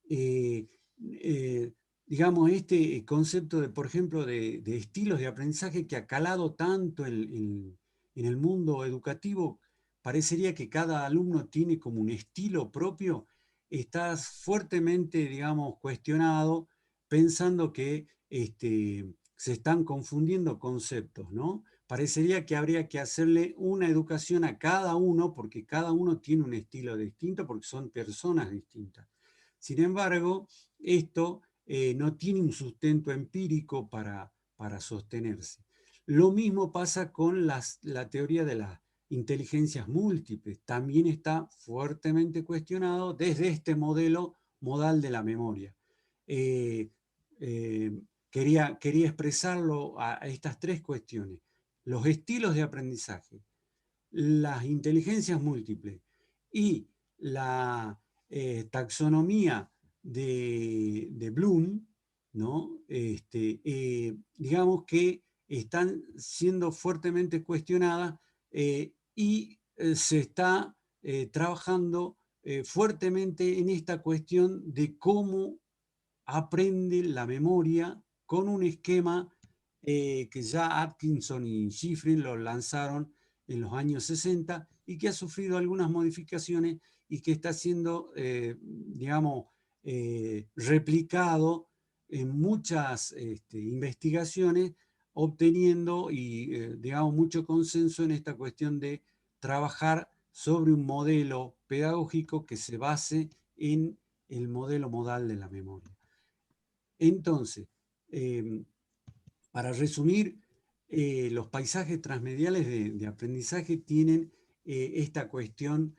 Eh, eh, digamos, este concepto de, por ejemplo, de estilos de aprendizaje que ha calado tanto en el mundo educativo, parecería que cada alumno tiene como un estilo propio, está fuertemente, digamos, cuestionado, pensando que se están confundiendo conceptos, ¿no? Parecería que habría que hacerle una educación a cada uno, porque cada uno tiene un estilo distinto, porque son personas distintas. Sin embargo, esto no tiene un sustento empírico para sostenerse. Lo mismo pasa con la teoría de inteligencias múltiples. También está fuertemente cuestionado desde este modelo modal de la memoria. Quería expresarlo a estas tres cuestiones. Los estilos de aprendizaje, las inteligencias múltiples y la taxonomía de Bloom, ¿no? Digamos que están siendo fuertemente cuestionadas y se está trabajando fuertemente en esta cuestión de cómo aprende la memoria con un esquema que ya Atkinson y Shiffrin lo lanzaron en los años 60 y que ha sufrido algunas modificaciones y que está siendo, digamos, replicado en muchas investigaciones, obteniendo y, digamos, mucho consenso en esta cuestión de trabajar sobre un modelo pedagógico que se base en el modelo modal de la memoria. Entonces, para resumir, los paisajes transmediales de aprendizaje tienen esta cuestión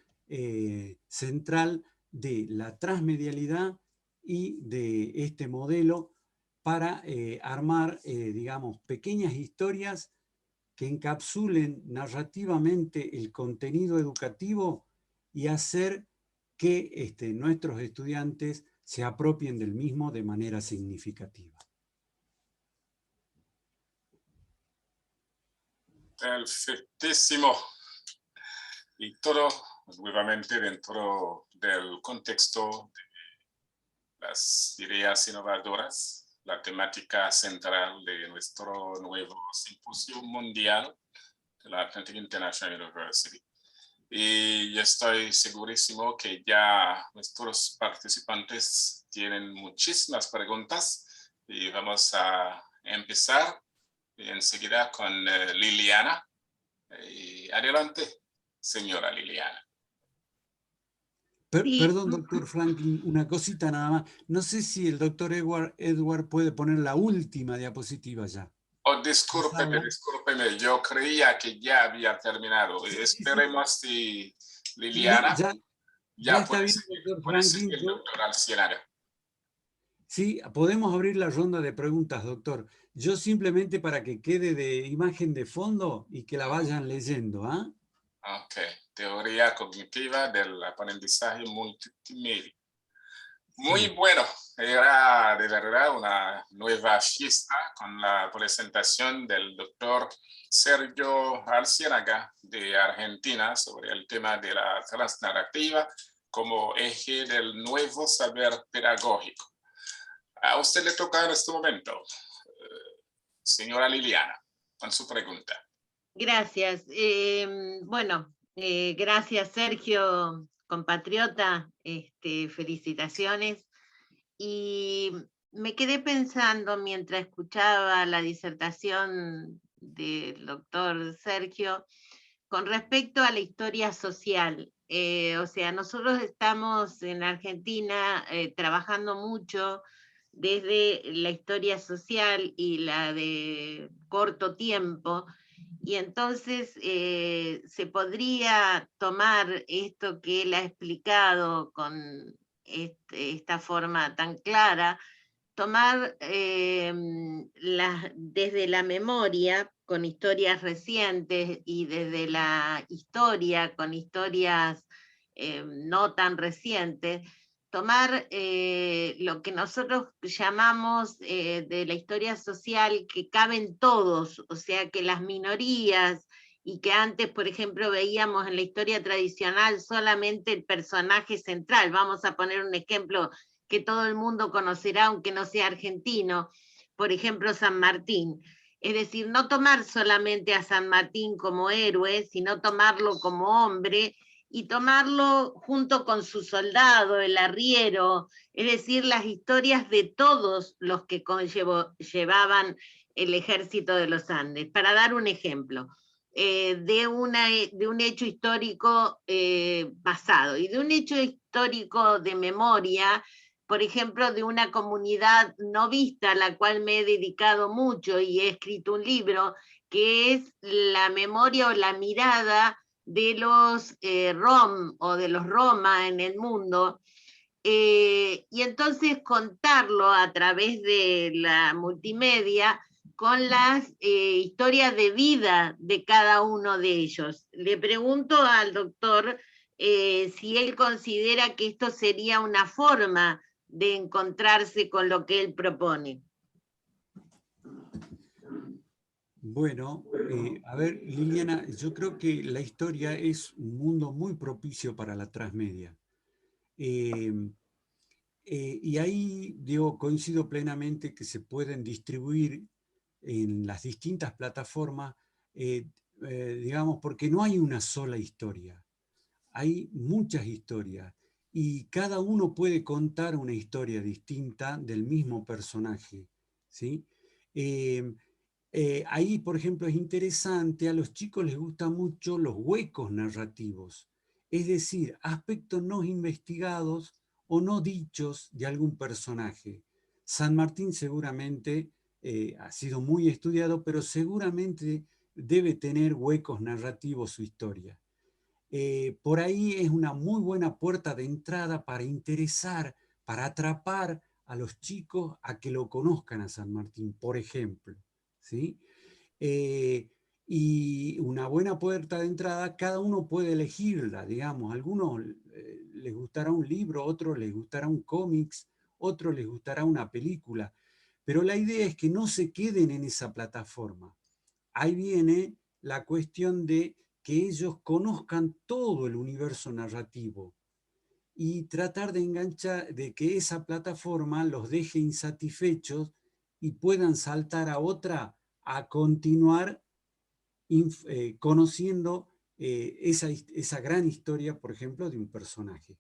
central de la transmedialidad y de este modelo para armar, digamos, pequeñas historias que encapsulen narrativamente el contenido educativo y hacer que nuestros estudiantes se apropien del mismo de manera significativa. Perfectísimo. Y todo nuevamente dentro del contexto de las ideas innovadoras, la temática central de nuestro nuevo simposio mundial de la Atlantic International University. Y yo estoy segurísimo que ya nuestros participantes tienen muchísimas preguntas y vamos a empezar enseguida con Liliana. Adelante, señora Liliana. Sí. Perdón, doctor Franklin, una cosita nada más. No sé si el doctor Edward puede poner la última diapositiva ya. Oh, discúlpeme, yo creía que ya había terminado. Sí, esperemos si Liliana ya está bien, doctor Franklin. El doctor Alciénaga. Sí, podemos abrir la ronda de preguntas, doctor. Yo simplemente para que quede de imagen de fondo y que la vayan leyendo, ¿ah? Ok, teoría cognitiva del aprendizaje multimedia. Muy bueno, era de verdad una nueva fiesta con la presentación del doctor Sergio Alciénaga de Argentina sobre el tema de la transnarrativa como eje del nuevo saber pedagógico. A usted le toca en este momento, señora Liliana, con su pregunta. Gracias. Gracias, Sergio, compatriota. Felicitaciones. Y me quedé pensando mientras escuchaba la disertación del doctor Sergio con respecto a la historia social. O sea, nosotros estamos en Argentina trabajando mucho desde la historia social y la de corto tiempo, y entonces se podría tomar esto que él ha explicado con esta forma tan clara, tomar desde la memoria con historias recientes y desde la historia con historias no tan recientes, tomar lo que nosotros llamamos de la historia social que caben todos, o sea, que las minorías, y que antes, por ejemplo, veíamos en la historia tradicional solamente el personaje central. Vamos a poner un ejemplo que todo el mundo conocerá, aunque no sea argentino, por ejemplo, San Martín. Es decir, no tomar solamente a San Martín como héroe, sino tomarlo como hombre y tomarlo junto con su soldado, el arriero, es decir, las historias de todos los que llevaban el ejército de los Andes. Para dar un ejemplo, de un hecho histórico pasado y de un hecho histórico de memoria, por ejemplo, de una comunidad no vista a la cual me he dedicado mucho y he escrito un libro, que es la memoria o la mirada de los rom o de los roma en el mundo, y entonces contarlo a través de la multimedia con las historias de vida de cada uno de ellos. Le pregunto al doctor si él considera que esto sería una forma de encontrarse con lo que él propone. Bueno, a ver, Liliana, yo creo que la historia es un mundo muy propicio para la transmedia. Y ahí, digo, coincido plenamente que se pueden distribuir en las distintas plataformas, digamos, porque no hay una sola historia. Hay muchas historias y cada uno puede contar una historia distinta del mismo personaje, ¿sí? Ahí, por ejemplo, es interesante, a los chicos les gustan mucho los huecos narrativos, es decir, aspectos no investigados o no dichos de algún personaje. San Martín seguramente ha sido muy estudiado, pero seguramente debe tener huecos narrativos su historia. Por ahí es una muy buena puerta de entrada para interesar, para atrapar a los chicos a que lo conozcan a San Martín, por ejemplo, ¿sí? Y una buena puerta de entrada, cada uno puede elegirla, digamos. A algunos les gustará un libro, a otros les gustará un cómics, a otros les gustará una película. Pero la idea es que no se queden en esa plataforma. Ahí viene la cuestión de que ellos conozcan todo el universo narrativo y tratar de enganchar, de que esa plataforma los deje insatisfechos y puedan saltar a otra a continuar conociendo esa gran historia, por ejemplo, de un personaje.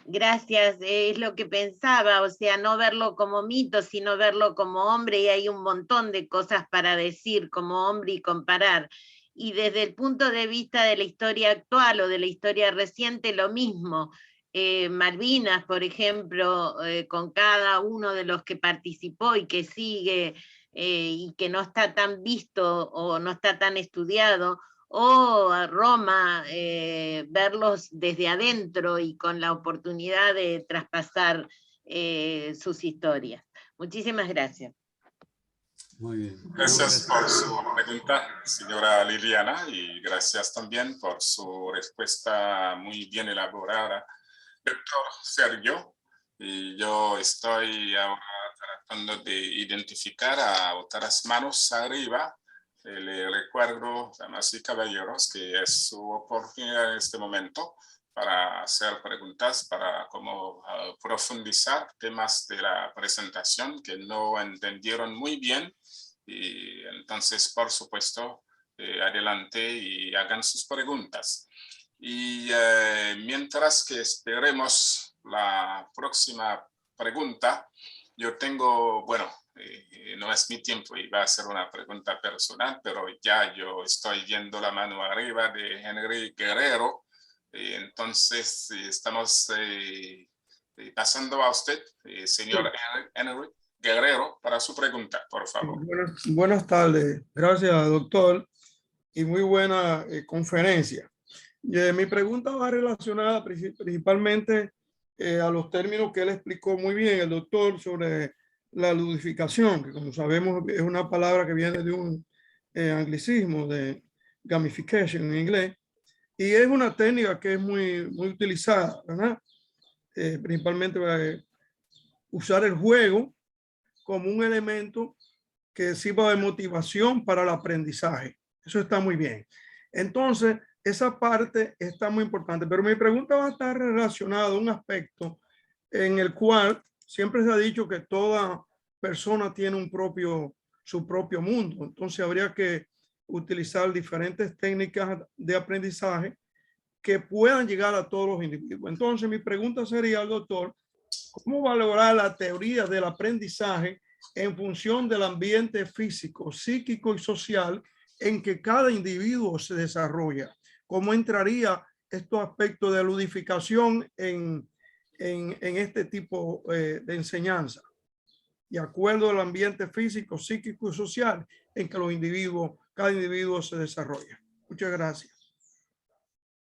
Gracias, es lo que pensaba, o sea, no verlo como mito, sino verlo como hombre, y hay un montón de cosas para decir como hombre y comparar. Y desde el punto de vista de la historia actual o de la historia reciente, lo mismo. Malvinas, por ejemplo, con cada uno de los que participó y que sigue y que no está tan visto o no está tan estudiado, o a Roma, verlos desde adentro y con la oportunidad de traspasar sus historias. Muchísimas gracias. Muy bien. Gracias por su pregunta, señora Liliana, y gracias también por su respuesta muy bien elaborada, doctor Sergio. Y yo estoy ahora tratando de identificar a otras manos arriba. Le recuerdo, damas y caballeros, que es su oportunidad en este momento para hacer preguntas, para cómo profundizar temas de la presentación que no entendieron muy bien. Y entonces, por supuesto, adelante y hagan sus preguntas. Y mientras que esperemos la próxima pregunta, yo tengo, bueno, no es mi tiempo y va a ser una pregunta personal, pero ya yo estoy viendo la mano arriba de Henry Guerrero. Entonces, estamos pasando a usted, señor Henry Guerrero, para su pregunta, por favor. Buenas tardes. Gracias, doctor. Y muy buena conferencia. Mi pregunta va relacionada principalmente a los términos que él explicó muy bien, el doctor, sobre la ludificación, que como sabemos es una palabra que viene de un anglicismo, de gamification en inglés, y es una técnica que es muy utilizada, ¿verdad? Principalmente para usar el juego como un elemento que sirva de motivación para el aprendizaje. Eso está muy bien. Entonces, esa parte está muy importante, pero mi pregunta va a estar relacionada a un aspecto en el cual siempre se ha dicho que toda persona tiene su propio mundo. Entonces, habría que utilizar diferentes técnicas de aprendizaje que puedan llegar a todos los individuos. Entonces, mi pregunta sería al doctor, ¿cómo valorar la teoría del aprendizaje en función del ambiente físico, psíquico y social en que cada individuo se desarrolla? ¿Cómo entraría estos aspectos de ludificación en este tipo de enseñanza? De acuerdo al ambiente físico, psíquico y social en que cada individuo se desarrolla. Muchas gracias.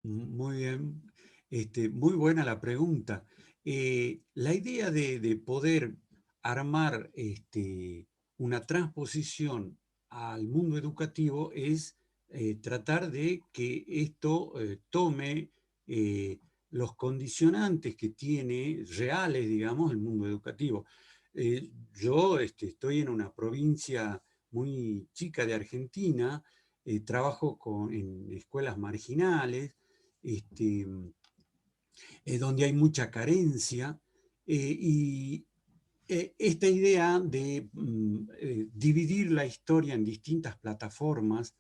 Muy bien. Muy buena la pregunta. La idea de poder armar una transposición al mundo educativo es tratar de que esto tome los condicionantes que tiene reales, digamos, el mundo educativo. Yo estoy en una provincia muy chica de Argentina, trabajo en escuelas marginales, este, donde hay mucha carencia, y esta idea de dividir la historia en distintas plataformas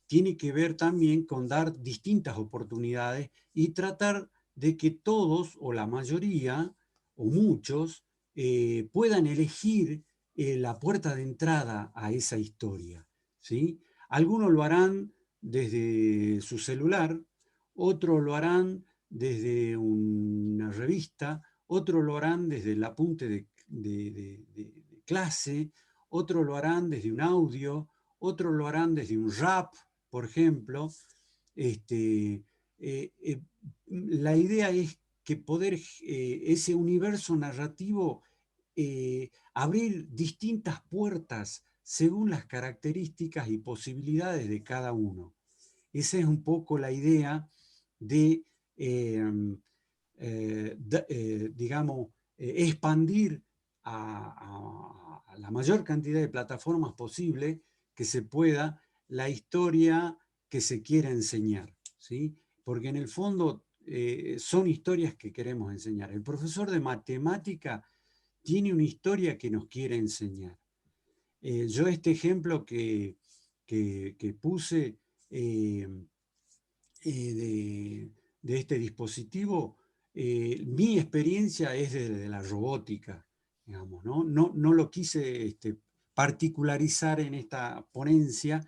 tiene que ver también con dar distintas oportunidades y tratar de que todos o la mayoría o muchos puedan elegir la puerta de entrada a esa historia, ¿sí? Algunos lo harán desde su celular, otros lo harán desde una revista, otros lo harán desde el apunte de clase, otros lo harán desde un audio, otros lo harán desde un rap, por ejemplo. La idea es que poder ese universo narrativo abrir distintas puertas según las características y posibilidades de cada uno. Esa es un poco la idea de, digamos, expandir a la mayor cantidad de plataformas posible que se pueda la historia que se quiera enseñar, ¿sí? Porque en el fondo son historias que queremos enseñar. El profesor de matemática tiene una historia que nos quiere enseñar. Yo este ejemplo que puse de este dispositivo, mi experiencia es de la robótica, digamos, ¿no? No lo quise particularizar en esta ponencia,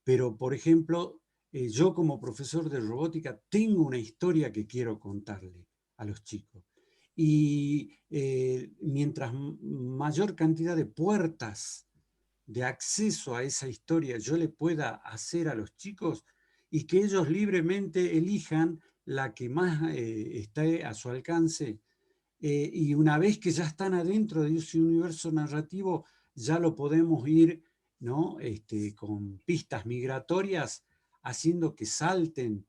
pero por ejemplo, yo como profesor de robótica tengo una historia que quiero contarle a los chicos. Y mientras mayor cantidad de puertas de acceso a esa historia yo le pueda hacer a los chicos y que ellos libremente elijan la que más esté a su alcance, y una vez que ya están adentro de ese universo narrativo, ya lo podemos ir, ¿no? Con pistas migratorias, haciendo que salten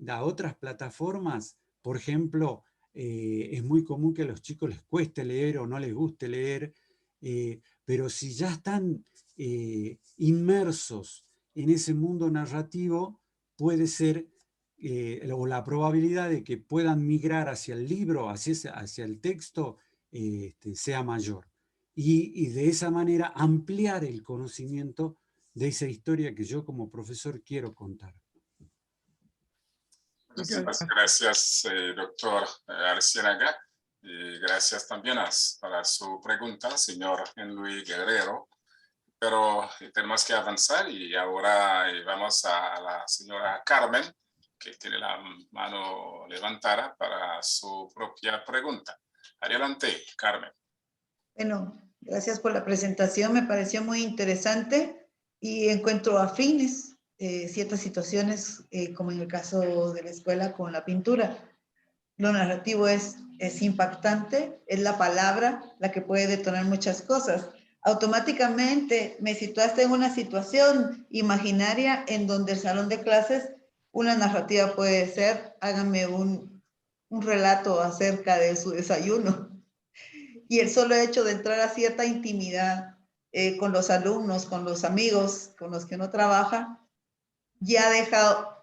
a otras plataformas. Por ejemplo, es muy común que a los chicos les cueste leer o no les guste leer, pero si ya están inmersos en ese mundo narrativo, puede ser o la probabilidad de que puedan migrar hacia el libro, hacia el texto, sea mayor. Y de esa manera ampliar el conocimiento de esa historia que yo como profesor quiero contar. Muchas gracias, doctor Arciénaga. Y gracias también para su pregunta, señor Henry Guerrero. Pero tenemos que avanzar y ahora vamos a la señora Carmen, que tiene la mano levantada para su propia pregunta. Adelante, Carmen. Bueno, gracias por la presentación, me pareció muy interesante y encuentro afines ciertas situaciones, como en el caso de la escuela con la pintura. Lo narrativo es impactante, es la palabra la que puede detonar muchas cosas. Automáticamente me situaste en una situación imaginaria en donde el salón de clases, una narrativa puede ser, háganme un relato acerca de su desayuno. Y el solo hecho de entrar a cierta intimidad con los alumnos, con los amigos con los que uno trabaja, ya ha dejado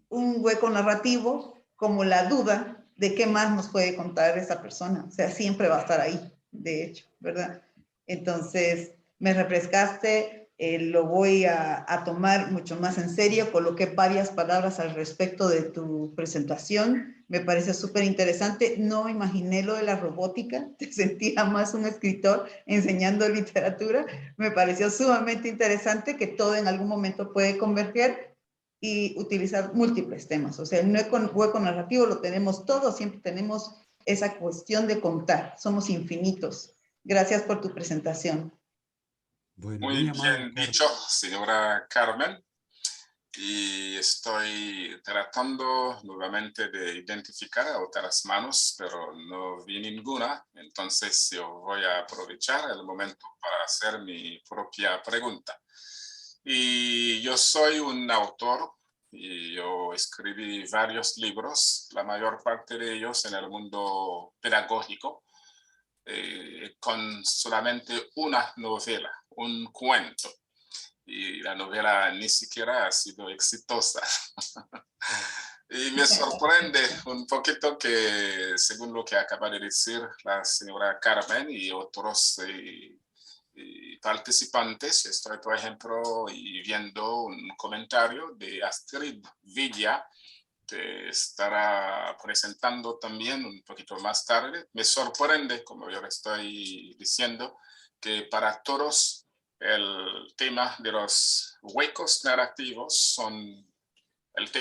un hueco narrativo como la duda de qué más nos puede contar esa persona. O sea, siempre va a estar ahí, de hecho, ¿verdad? Entonces, me refrescaste, lo voy a tomar mucho más en serio. Coloqué varias palabras al respecto de tu presentación. Me parece súper interesante. No imaginé lo de la robótica. Te sentía más un escritor enseñando literatura. Me pareció sumamente interesante que todo en algún momento puede converger y utilizar múltiples temas. O sea, el hueco narrativo lo tenemos todos, siempre tenemos esa cuestión de contar. Somos infinitos. Gracias por tu presentación. Bueno, muy bien dicho, señora Carmen. y estoy tratando nuevamente de identificar a otras manos, pero no vi ninguna. Entonces yo voy a aprovechar el momento para hacer mi propia pregunta. Y yo soy un autor y yo escribí varios libros, la mayor parte de ellos en el mundo pedagógico, con solamente una novela, un cuento. Y la novela ni siquiera ha sido exitosa. Y me sorprende un poquito que, según lo que acaba de decir la señora Carmen y otros participantes, estoy, por ejemplo, viendo un comentario de Astrid Villa, que estará presentando también un poquito más tarde. Me sorprende, como yo le estoy diciendo, que para todos el tema de los huecos narrativos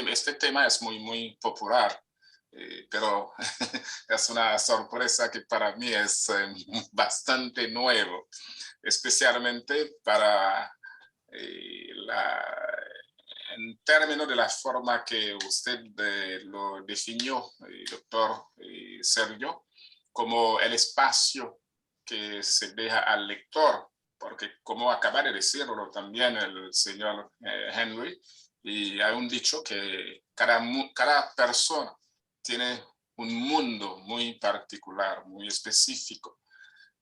este tema es muy popular, pero es una sorpresa que para mí es bastante nuevo, especialmente para en términos de la forma que usted lo definió, doctor Sergio, como el espacio que se deja al lector, porque como acaba de decirlo también el señor Henry, y hay un dicho que cada persona tiene un mundo muy particular, muy específico.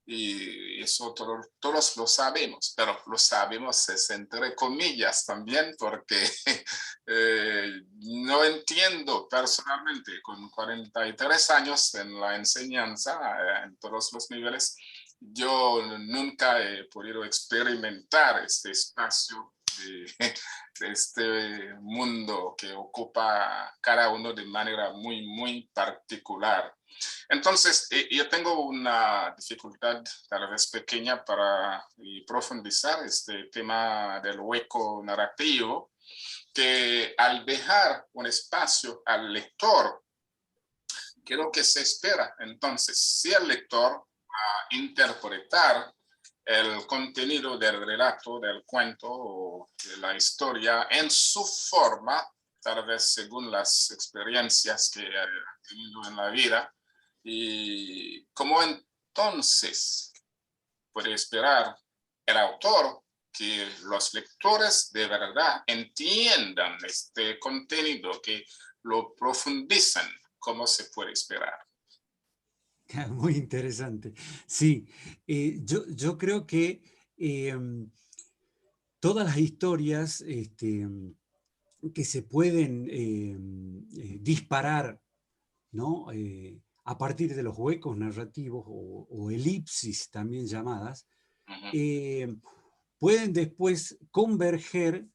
Y eso todos lo sabemos, pero lo sabemos es entre comillas también, porque no entiendo personalmente, con 43 años en la enseñanza, en todos los niveles, yo nunca he podido experimentar este espacio de este mundo que ocupa cada uno de manera muy particular. Entonces, yo tengo una dificultad tal vez pequeña para profundizar este tema del hueco narrativo, que al dejar un espacio al lector, ¿qué es lo que se espera? Entonces, si el lector va a interpretar el contenido del relato, del cuento o de la historia en su forma, tal vez según las experiencias que ha tenido en la vida, y cómo entonces puede esperar el autor que los lectores de verdad entiendan este contenido, que lo profundicen, como se puede esperar. Muy interesante. Sí, yo creo que todas las historias que se pueden disparar, ¿no? A partir de los huecos narrativos o elipsis también llamadas, pueden después converger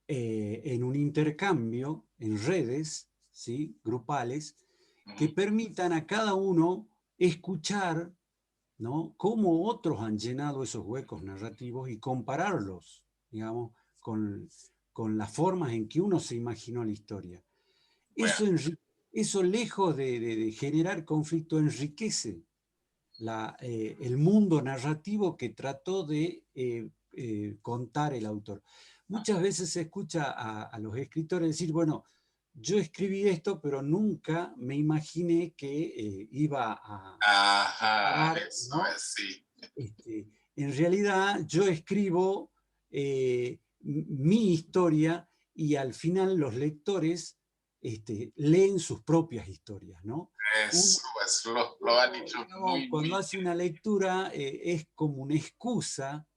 en un intercambio en redes, ¿sí? Grupales, que permitan a cada uno escuchar, ¿no? Cómo otros han llenado esos huecos narrativos y compararlos, digamos, con las formas en que uno se imaginó la historia. Bueno. Eso lejos de generar conflicto, enriquece el mundo narrativo que trató de contar el autor. Muchas veces se escucha a los escritores decir, bueno, yo escribí esto, pero nunca me imaginé que iba a parar, Eso ¿no? es, sí. En realidad yo escribo mi historia y al final los lectores leen sus propias historias, ¿no? Eso es, lo ha dicho muy Cuando bien. hace una lectura es como una excusa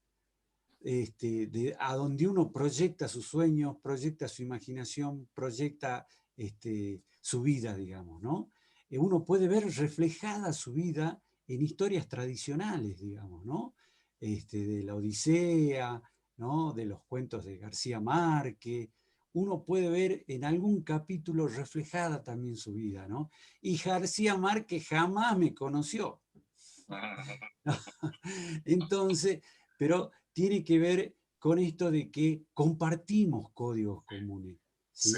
a donde uno proyecta sus sueños, proyecta su imaginación, proyecta su vida, digamos, ¿no? Uno puede ver reflejada su vida en historias tradicionales, digamos, ¿no? De la Odisea, ¿no? De los cuentos de García Márquez. Uno puede ver en algún capítulo reflejada también su vida, ¿no? Y García Márquez jamás me conoció. Entonces, pero tiene que ver con esto de que compartimos códigos comunes, ¿sí?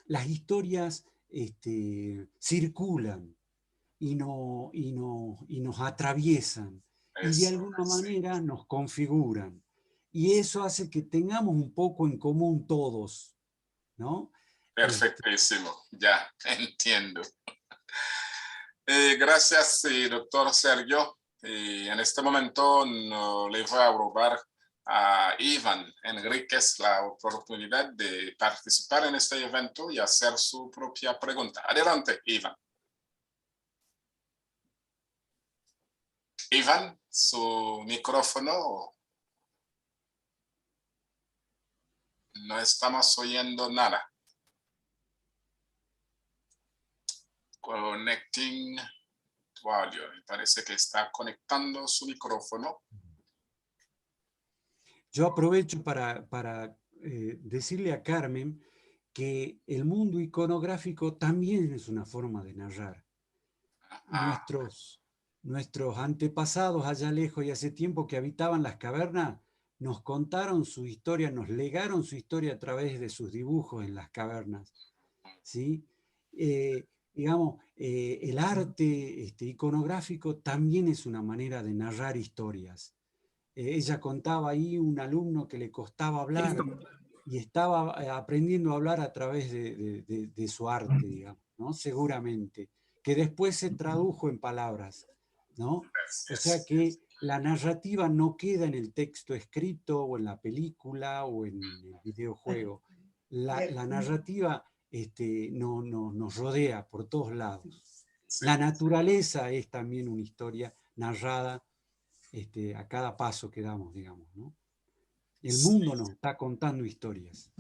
Las historias circulan y nos atraviesan. y de alguna manera nos configuran. Y eso hace que tengamos un poco en común todos, ¿no? Perfectísimo, ya entiendo. Gracias, doctor Sergio. En este momento no le voy a robar a Iván Enríquez la oportunidad de participar en este evento y hacer su propia pregunta. Adelante, Iván. Iván, su micrófono. No estamos oyendo nada. Connecting to audio. Me parece que está conectando su micrófono. Yo aprovecho para decirle a Carmen que el mundo iconográfico también es una forma de narrar. Nuestros antepasados allá lejos y hace tiempo que habitaban las cavernas, nos contaron su historia, nos legaron su historia a través de sus dibujos en las cavernas, ¿sí? Digamos, el arte iconográfico también es una manera de narrar historias. Ella contaba ahí un alumno que le costaba hablar y estaba aprendiendo a hablar a través de su arte, digamos, ¿no? Seguramente, que después se tradujo en palabras, ¿no? O sea que la narrativa no queda en el texto escrito o en la película o en el videojuego. La narrativa nos rodea por todos lados. Sí. La naturaleza es también una historia narrada a cada paso que damos, digamos, ¿no? El mundo nos está contando historias.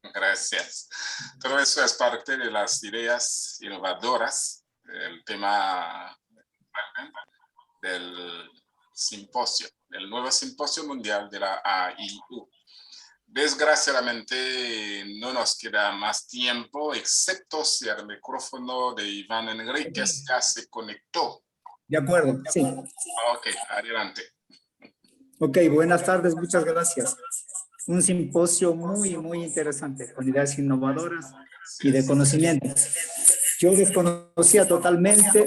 Gracias. Todo eso es parte de las ideas innovadoras del tema del simposio, del nuevo simposio mundial de la AIU. Desgraciadamente no nos queda más tiempo, excepto si el micrófono de Iván Enríquez ya se conectó. De acuerdo, sí. Ok, adelante. Ok, buenas tardes, muchas gracias. Un simposio muy, muy interesante, con ideas innovadoras y de conocimiento. Yo desconocía totalmente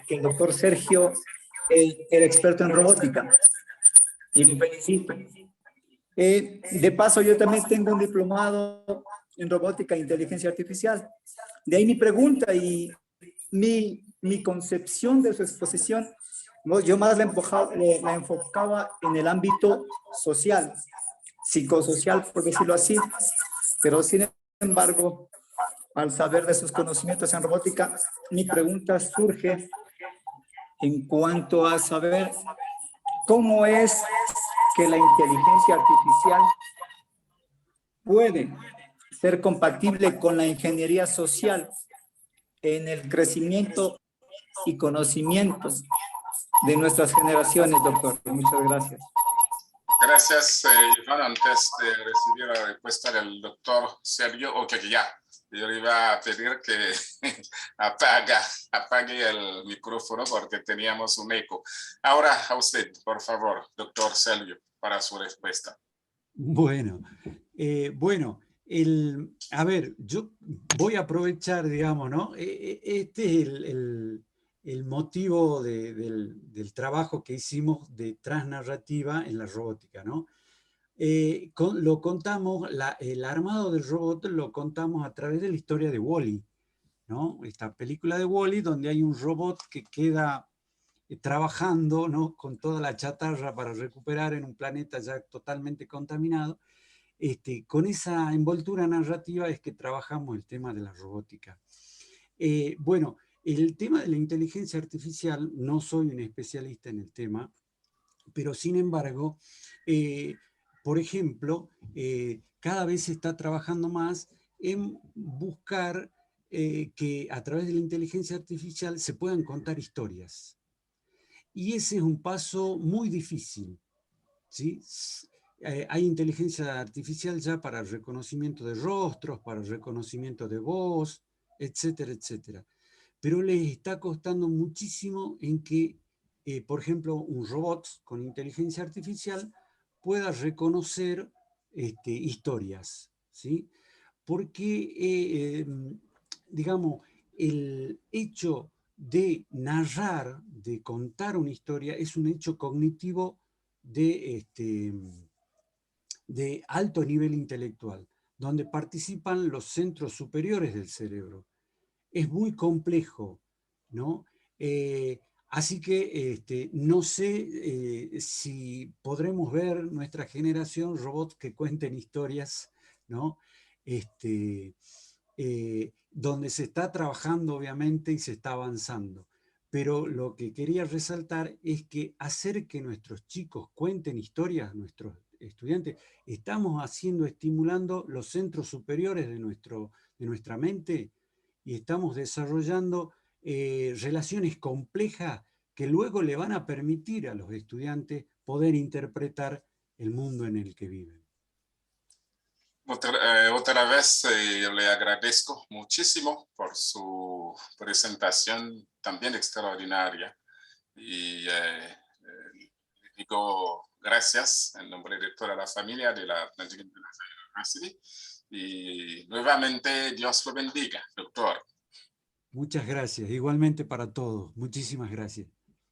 que el doctor Sergio era experto en robótica. Y me felicito. De paso, yo también tengo un diplomado en robótica e inteligencia artificial. De ahí mi pregunta y mi concepción de su exposición, yo más la enfocaba en el ámbito social, psicosocial, por decirlo así, pero sin embargo, al saber de sus conocimientos en robótica, mi pregunta surge en cuanto a saber cómo es que la inteligencia artificial puede ser compatible con la ingeniería social en el crecimiento y conocimiento de nuestras generaciones, doctor. Muchas gracias. Gracias, Iván. Antes de recibir la respuesta del doctor Sergio, yo le iba a pedir que apague el micrófono porque teníamos un eco. Ahora a usted, por favor, doctor Sergio, para su respuesta. Bueno, a ver, yo voy a aprovechar, digamos, ¿no? Este es el motivo del trabajo que hicimos de transnarrativa en la robótica, ¿no? Lo contamos, el armado del robot lo contamos a través de la historia de Wall-E, ¿no? Esta película de Wall-E donde hay un robot que queda trabajando, ¿no? Con toda la chatarra para recuperar en un planeta ya totalmente contaminado. Con esa envoltura narrativa es que trabajamos el tema de la robótica. Bueno, el tema de la inteligencia artificial, no soy un especialista en el tema, pero sin embargo, por ejemplo, cada vez se está trabajando más en buscar que a través de la inteligencia artificial se puedan contar historias. Y ese es un paso muy difícil, ¿sí? Hay inteligencia artificial ya para el reconocimiento de rostros, para el reconocimiento de voz, etcétera, etcétera. Pero les está costando muchísimo en que, por ejemplo, un robot con inteligencia artificial pueda reconocer historias, ¿sí? Porque, digamos, el hecho de narrar, de contar una historia, es un hecho cognitivo de alto nivel intelectual, donde participan los centros superiores del cerebro. Es muy complejo, ¿no? Así que no sé si podremos ver nuestra generación robots que cuenten historias, ¿no? Donde se está trabajando obviamente y se está avanzando. Pero lo que quería resaltar es que hacer que nuestros chicos cuenten historias, nuestros estudiantes, estamos estimulando los centros superiores de nuestra mente y estamos desarrollando relaciones complejas que luego le van a permitir a los estudiantes poder interpretar el mundo en el que viven. Otra vez le agradezco muchísimo por su presentación también extraordinaria y digo gracias en nombre de toda la familia de la Nigerian University y nuevamente Dios lo bendiga, doctor. Muchas gracias, igualmente para todos. Muchísimas gracias.